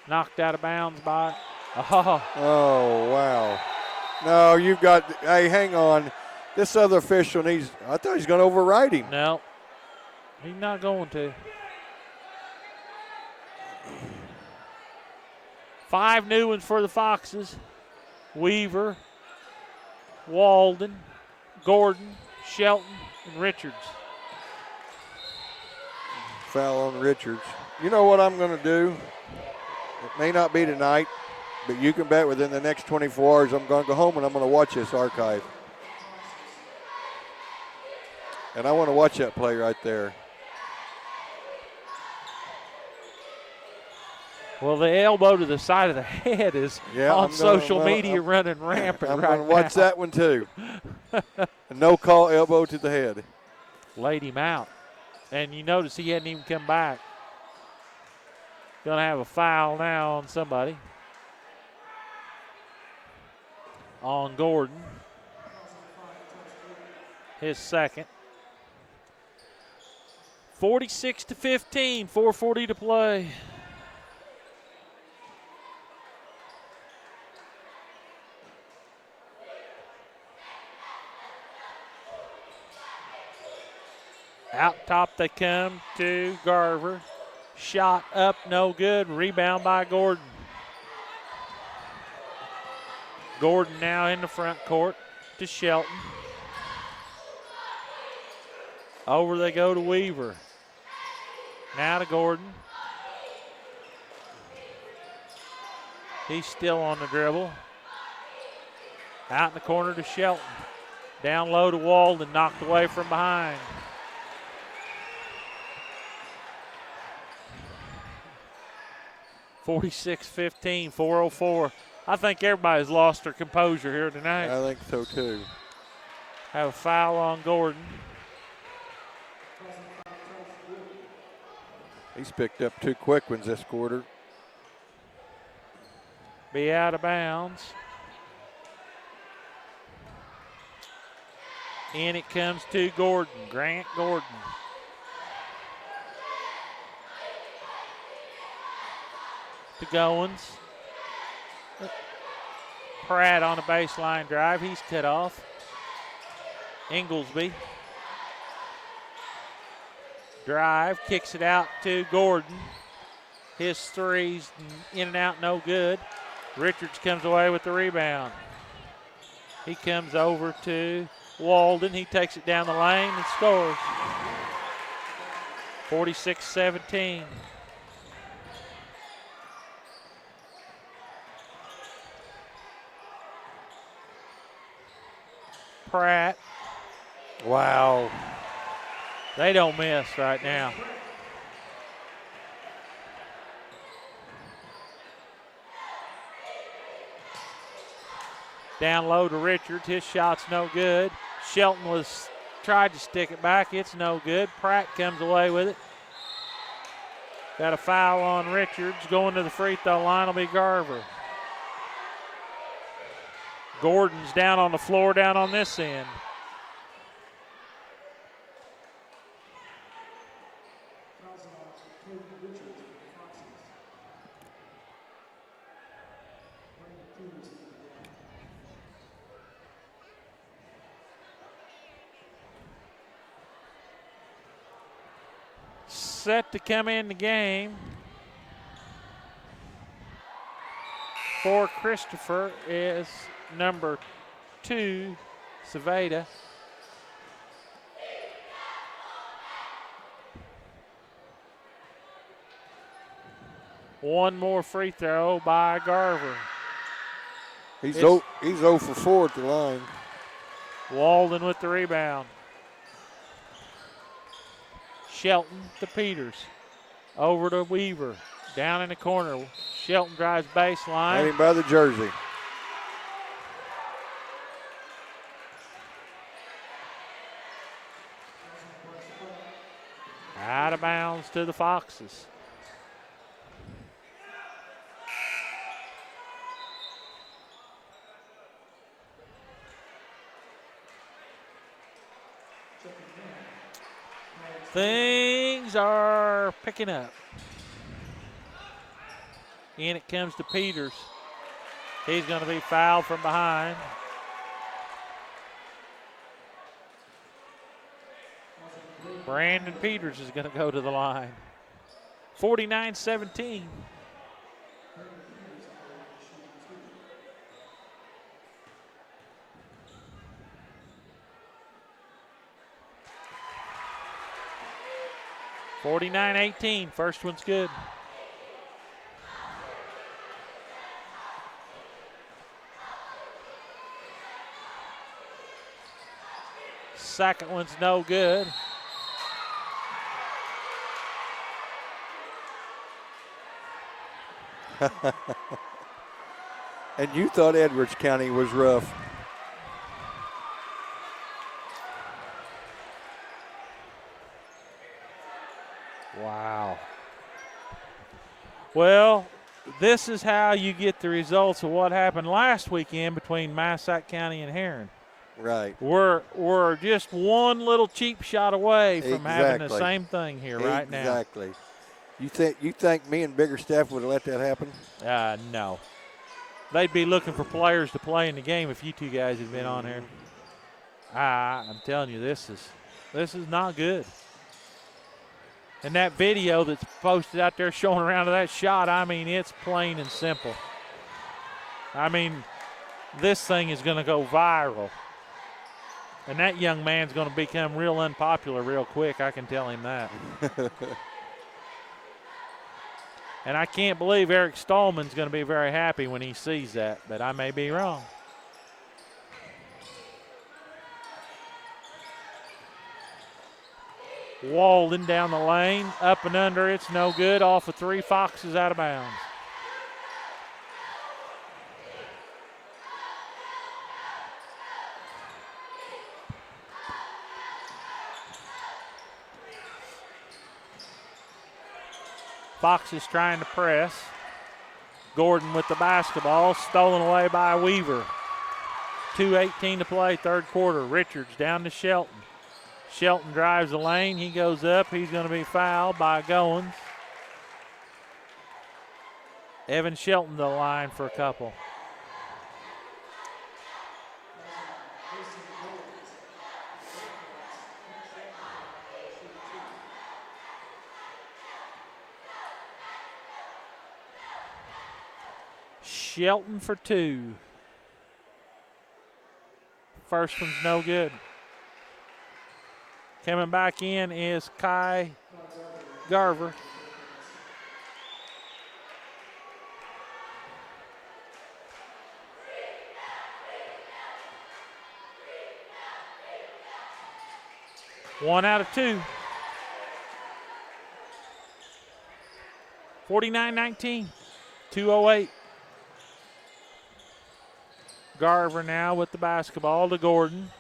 Knocked out of bounds by Oh, wow. No, you've got, hey, hang on. This other official needs, I thought he's going to override him. No, he's not going to. 5 new ones for the Foxes. Weaver, Walden, Gordon, Shelton, and Richards. Foul on Richards. You know what I'm going to do? It may not be tonight, but you can bet within the next 24 hours I'm going to go home and I'm going to watch this archive. And I want to watch that play right there. Well, the elbow to the side of the head is on social media running rampant I'm right going to watch now. that one too. No call, elbow to the head. Laid him out. And you notice he hadn't even come back. Going to have a foul now on somebody. On Gordon. His second. 46-15, 4:40 to play. Out top they come to Garver. Shot up, no good. Rebound by Gordon. Gordon now in the front court to Shelton. Over they go to Weaver. Now to Gordon. He's still on the dribble. Out in the corner to Shelton. Down low to Walden, knocked away from behind. (46-15), 4:04. I think everybody's lost their composure here tonight. I think so too. Have a foul on Gordon. He's picked up 2 quick ones this quarter. Be out of bounds. In it comes to Gordon, Grant Gordon. To Goins. Pratt on a baseline drive. He's cut off. Inglesby. Drive, kicks it out to Gordon. His three's in and out, no good. Richards comes away with the rebound. He comes over to Walden. He takes it down the lane and scores. 46-17. Pratt. Wow. They don't miss right now. Down low to Richards. His shot's no good. Shelton tried to stick it back. It's no good. Pratt comes away with it. Got a foul on Richards. Going to the free throw line will be Garver. Gordon's down on the floor down on this end. Set to come in the game for Christopher is number 2, Saveda. One more free throw by Garver. He's 0 for 4 at the line. Walden with the rebound. Shelton to Peters. Over to Weaver. Down in the corner. Shelton drives baseline. Hit him by the jersey. Out of bounds to the Foxes. Things are picking up. In it comes to Peters. He's going to be fouled from behind. Brandon Peters is going to go to the line. 49-17. (49-18). First one's good. Second one's no good. And you thought Edwards County was rough. Wow. Well, this is how you get the results of what happened last weekend between Massac County and Heron. Right. We're just one little cheap shot away from having the Exactly. same thing here right now. Exactly. You think me and Biggerstaff would have let that happen? No. They'd be looking for players to play in the game if you two guys had been on here. I'm telling you, this is not good. And that video that's posted out there showing around of that shot, I mean, it's plain and simple. I mean, this thing is going to go viral. And that young man's going to become real unpopular real quick, I can tell him that. And I can't believe Eric Stallman's going to be very happy when he sees that, but I may be wrong. Walden down the lane, up and under, it's no good. Off of three, Fox is out of bounds. Fox is trying to press. Gordon with the basketball, stolen away by Weaver. 2:18 to play, third quarter. Richards down to Shelton. Shelton drives the lane. He goes up. He's going to be fouled by Goins. Evan Shelton to the line for a couple. Shelton for two. First one's no good. Coming back in is Kai Garver. One out of two. 49-19. 2:08. Garver now with the basketball to Gordon.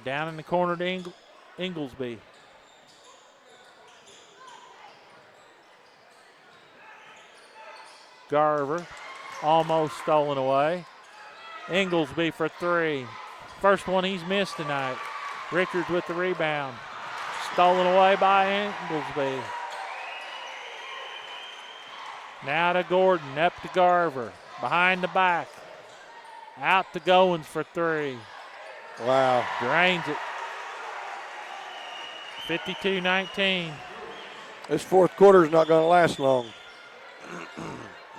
Down in the corner to Inglesby. Garver almost stolen away. Inglesby for three. First one he's missed tonight. Richards with the rebound. Stolen away by Inglesby. Now to Gordon, up to Garver. Behind the back. Out to Goins for three. Wow. Drains it. 52-19. This fourth quarter is not going to last long.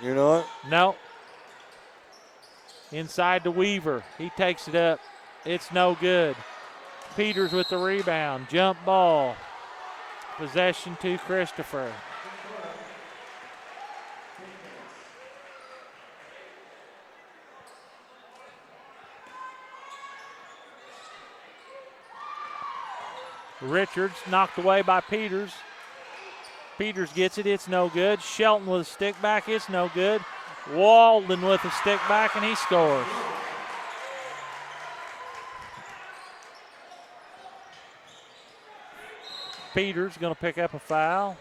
You know it? No. Inside to Weaver. He takes it up. It's no good. Peters with the rebound. Jump ball. Possession to Christopher. Richards knocked away by Peters. Peters gets it. It's no good. Shelton with a stick back. It's no good. Walden with a stick back, and he scores. Peters going to pick up a foul.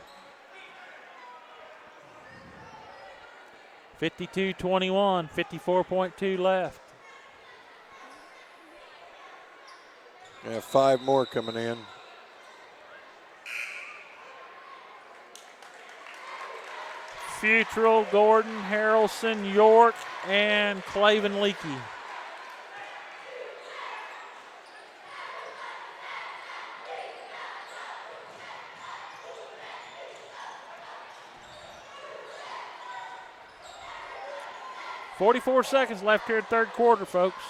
52-21, 54.2 left. Yeah, 5 more coming in. Futrell, Gordon, Harrelson, York, and Claven Leakey. .44 seconds left here in third quarter, folks.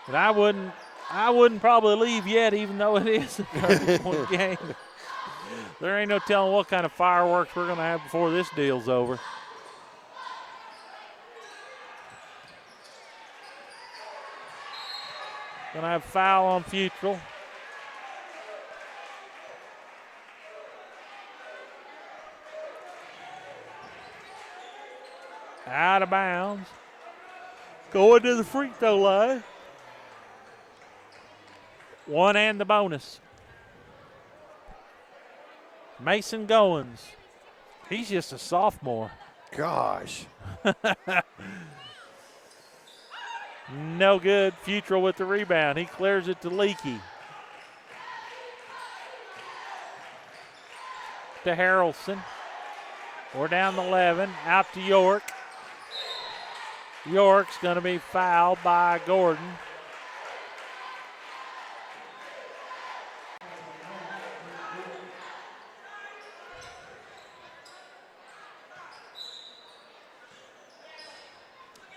And I wouldn't probably leave yet, even though it is a 30-point game. There ain't no telling what kind of fireworks we're going to have before this deal's over. Going to have foul on Futrell. Out of bounds. Going to the free throw line. One and the bonus. Mason Goins. He's just a sophomore. Gosh. No good. Futrell with the rebound. He clears it to Leakey. To Harrelson. We're down to 11. Out to York. York's going to be fouled by Gordon.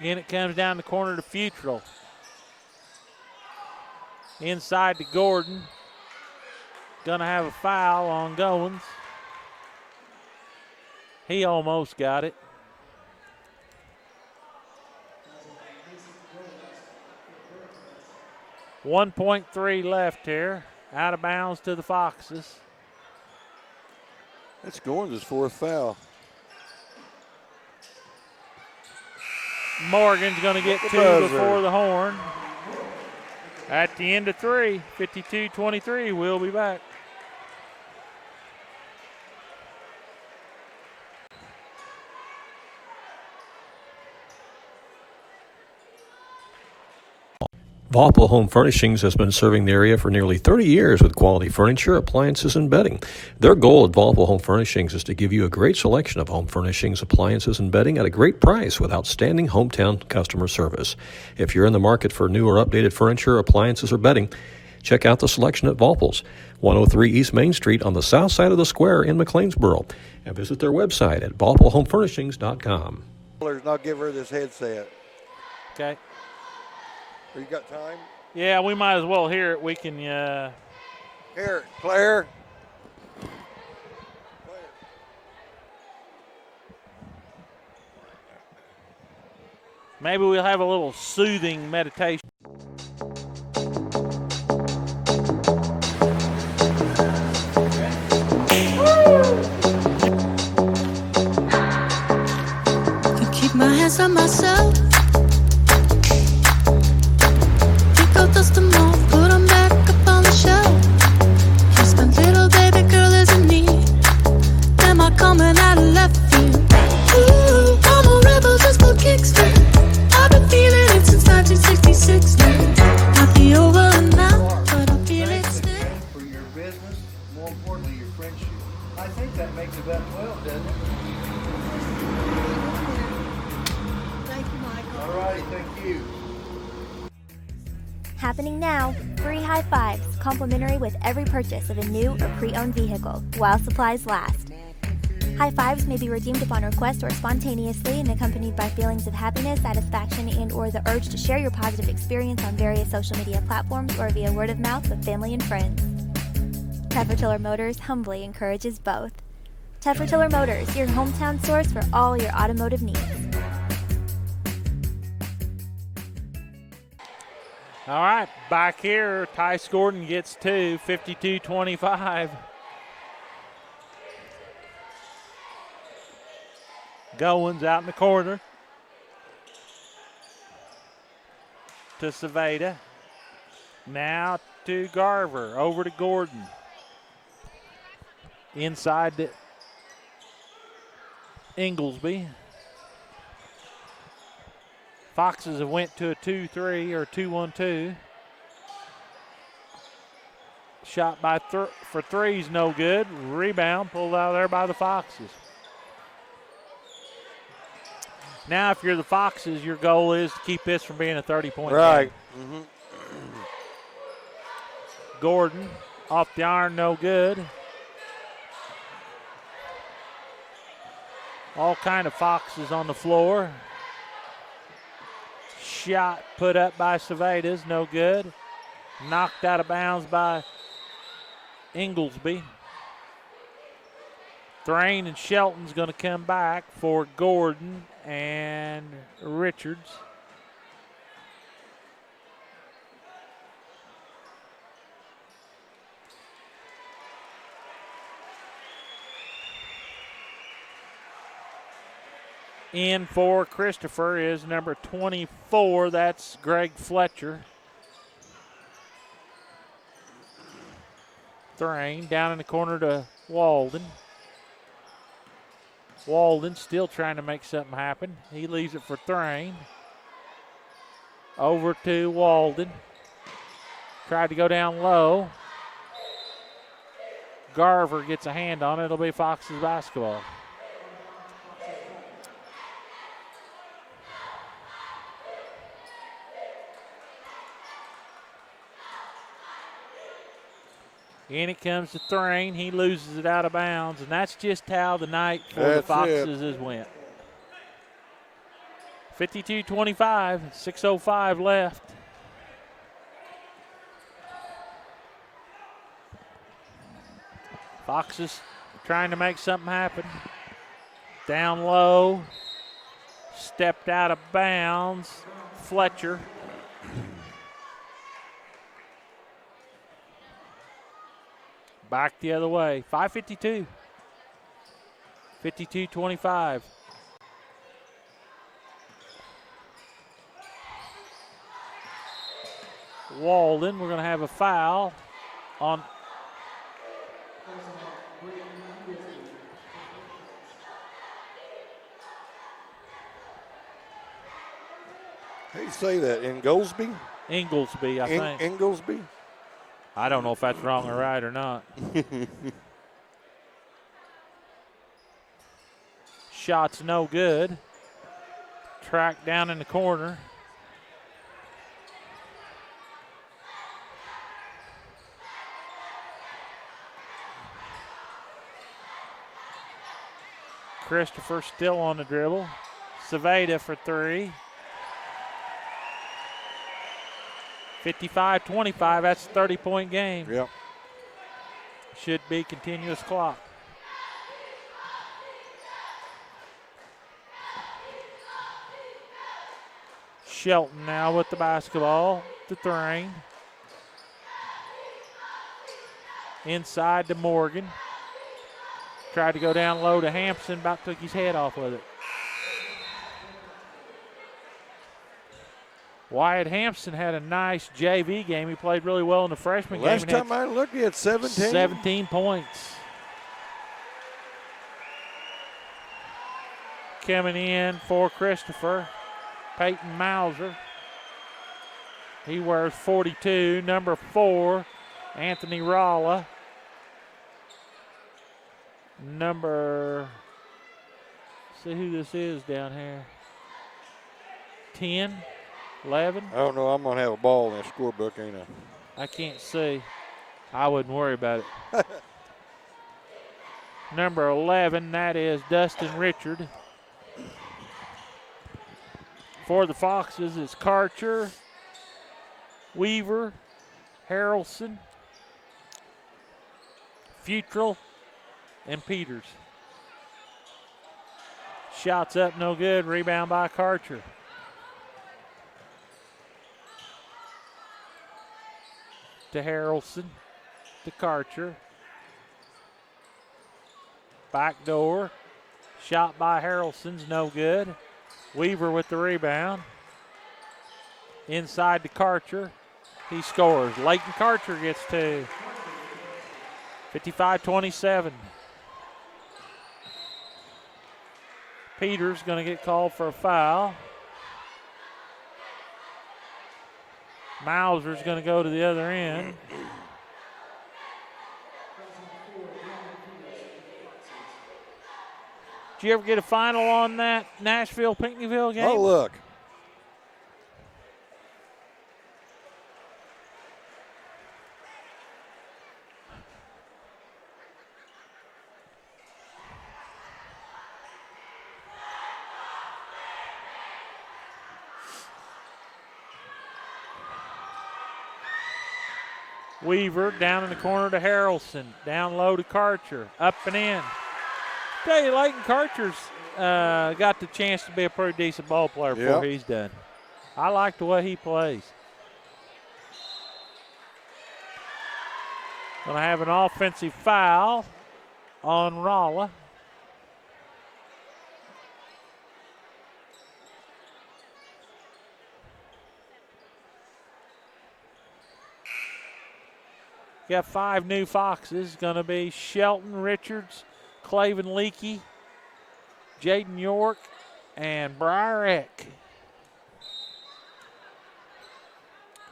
And it comes down the corner to Futrell. Inside to Gordon. Gonna have a foul on Goins. He almost got it. .3 left here. Out of bounds to the Foxes. That's Goins' fourth foul. Morgan's going to get two before the horn. At the end of three, 52-23, we'll be back. Valpo Home Furnishings has been serving the area for nearly 30 years with quality furniture, appliances, and bedding. Their goal at Valpo Home Furnishings is to give you a great selection of home furnishings, appliances, and bedding at a great price with outstanding hometown customer service. If you're in the market for new or updated furniture, appliances, or bedding, check out the selection at Valpo's, 103 East Main Street on the south side of the square in McLeansboro, and visit their website at valpohomefurnishings.com. I'll give her this headset. Okay. You got time? Yeah, we might as well hear it. We can. Here, Claire. Maybe we'll have a little soothing meditation. Can keep my hands on myself. Dust them off, put them back up on the shelf. Just my little baby girl is in need. Am I coming out of left field? Ooh, I'm a rebel just for kicks. I've been feeling it since 1966. Might be over and now, but I feel it still. For your business, more importantly, your friendship. I think that makes about 12, doesn't it? Thank you, Michael. All righty, thank you. Happening now, free high fives, complimentary with every purchase of a new or pre-owned vehicle, while supplies last. High fives may be redeemed upon request or spontaneously and accompanied by feelings of happiness, satisfaction, and or the urge to share your positive experience on various social media platforms or via word of mouth with family and friends. Teffer Motors humbly encourages both. Teffer Motors, your hometown source for all your automotive needs. All right, back here, Tice Gordon gets two, 52-25. Goins out in the corner to Saveda. Now to Garver, over to Gordon. Inside to Inglesby. Foxes have went to a 2-3 or 2-1-2. Shot for three is no good. Rebound pulled out of there by the Foxes. Now, if you're the Foxes, your goal is to keep this from being a 30-point right. game. Gordon off the iron, no good. All kind of Foxes on the floor. Shot put up by Cevedas, no good. Knocked out of bounds by Inglesby. Thrain and Shelton's going to come back for Gordon and Richards. In for Christopher is number 24. That's Greg Fletcher. Thrain down in the corner to Walden. Walden still trying to make something happen. He leaves it for Thrain. Over to Walden. Tried to go down low. Garver gets a hand on it. It'll be Fox's basketball. In it comes to Thrain. He loses it out of bounds, and that's just how the night for the Foxes has went. 52-25, 6:05 left. Foxes trying to make something happen. Down low, stepped out of bounds. Fletcher. Back the other way. 5:52. 52-25. Walden, we're going to have a foul on. How do you say that? Inglesby? Inglesby, I think. Inglesby? I don't know if that's wrong or right or not. Shot's no good. Track down in the corner. Christopher still on the dribble. Ceveda for three. 55-25, that's a 30-point game. Yep. Should be continuous clock. Shelton now with the basketball to Thrain. Inside to Morgan. Tried to go down low to Hampson, about took his head off with it. Wyatt Hampson had a nice JV game. He played really well in the freshman game. Last time I looked, he had 17. 17 points. Coming in for Christopher, Peyton Mauser. He wears 42. Number 4, Anthony Ralla. See who this is down here. 10. 11? I don't know. I'm going to have a ball in the scorebook, ain't I? I can't see. I wouldn't worry about it. Number 11, that is Dustin Richard. For the Foxes, it's Karcher, Weaver, Harrelson, Futrell, and Peters. Shots up, no good. Rebound by Karcher. To Harrelson, to Karcher. Back door. Shot by Harrelson's no good. Weaver with the rebound. Inside to Karcher. He scores. Leighton Karcher gets two. 55-27. Peters going to get called for a foul. Mauser's going to go to the other end. Did you ever get a final on that Nashville-Pinckneyville game? Oh, look. Weaver down in the corner to Harrelson. Down low to Karcher. Up and in. Tell you, Leighton Karcher's got the chance to be a pretty decent ball player before he's done. I like the way he plays. Going to have an offensive foul on Rolla. Got 5 new Foxes. Going to be Shelton Richards, Claven Leakey, Jaden York, and Briar Eck.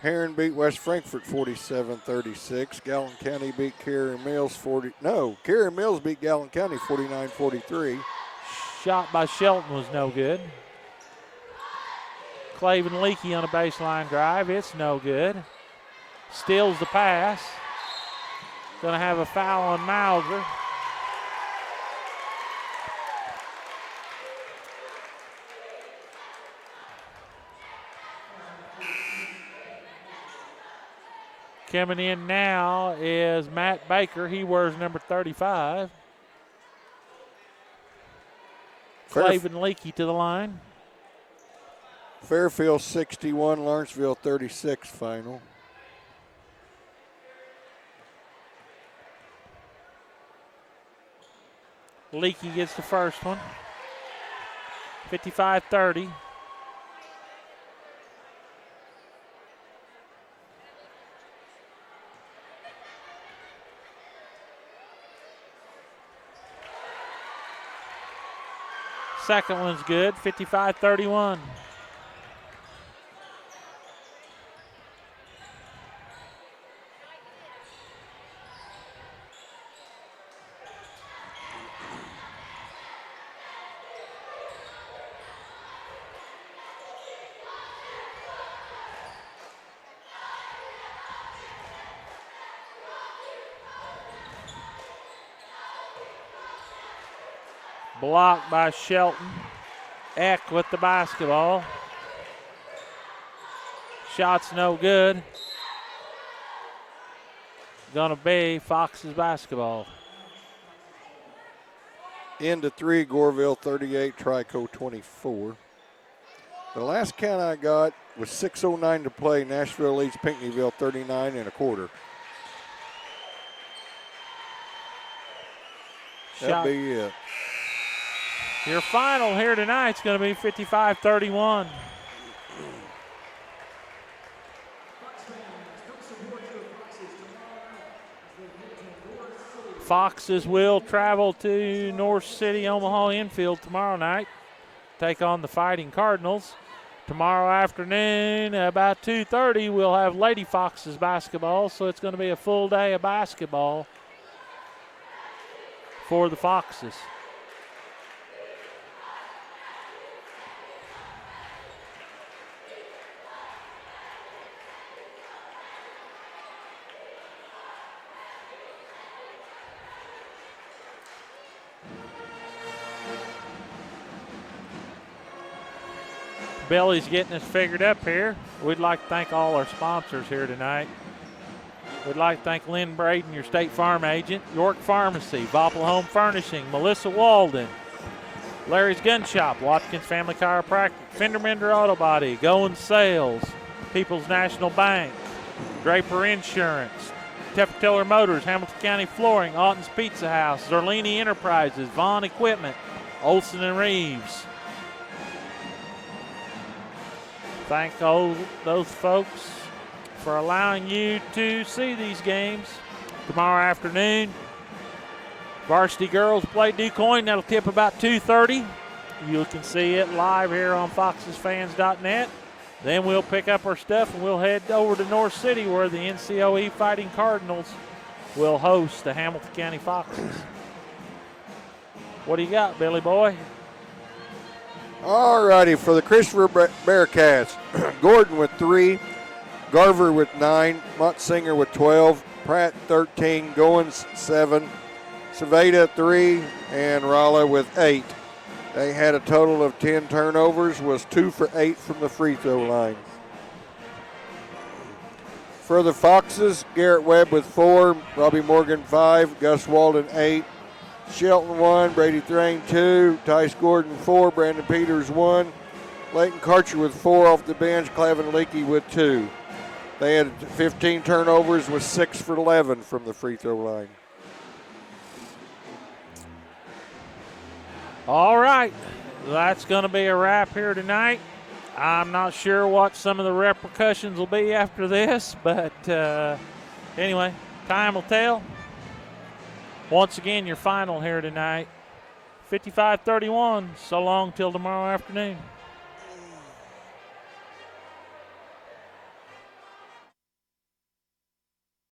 Heron beat West Frankfort 47-36. Gallatin County beat Carrier Mills Carrier Mills beat Gallatin County 49-43. Shot by Shelton was no good. Claven Leakey on a baseline drive. It's no good. Steals the pass. Going to have a foul on Mauser. Coming in now is Matt Baker. He wears number 35. Claven Leakey to the line. Fairfield 61, Lawrenceville 36 final. Leakey gets the first one. 55-30. Second one's good, 55-31. Blocked by Shelton. Eck with the basketball. Shot's no good. Gonna be Fox's basketball. Into 3, Goreville 38, Trico 24. The last count I got was 6:09 to play. Nashville leads Pinckneyville 39 1/4. That'll be it. Your final here tonight is going to be 55-31. Foxes will travel to North City, Omaha infield tomorrow night. Take on the Fighting Cardinals. Tomorrow afternoon, about 2:30, we'll have Lady Foxes basketball, so it's going to be a full day of basketball for the Foxes. Billy's getting us figured up here. We'd like to thank all our sponsors here tonight. We'd like to thank Lynn Braden, your State Farm agent, York Pharmacy, Voppel Home Furnishing, Melissa Walden, Larry's Gun Shop, Watkins Family Chiropractic, Fender Mender Auto Body, Goins Sales, People's National Bank, Draper Insurance, Teffer Motors, Hamilton County Flooring, Alton's Pizza House, Zerlini Enterprises, Vaughn Equipment, Olson and Reeves. Thank all those folks for allowing you to see these games. Tomorrow afternoon, varsity girls play DuQuoin. That'll tip about 2:30. You can see it live here on foxesfans.net. Then we'll pick up our stuff and we'll head over to North City where the NCOE Fighting Cardinals will host the Hamilton County Foxes. What do you got, Billy Boy? All righty, for the Christopher Bearcats, Gordon with 3, Garver with 9, Muntsinger with 12, Pratt 13, Goins 7, Saveda 3, and Rolla with 8. They had a total of 10 turnovers, was 2 for 8 from the free throw line. For the Foxes, Garrett Webb with 4, Robbie Morgan 5, Gus Walden 8, Shelton 1, Brady Thrain 2, Tice Gordon 4, Brandon Peters 1, Leighton Karcher with 4 off the bench, Clavin Leakey with 2. They had 15 turnovers with 6 for 11 from the free throw line. All right, that's going to be a wrap here tonight. I'm not sure what some of the repercussions will be after this, but anyway, time will tell. Once again, your final here tonight, 55-31. So long till tomorrow afternoon.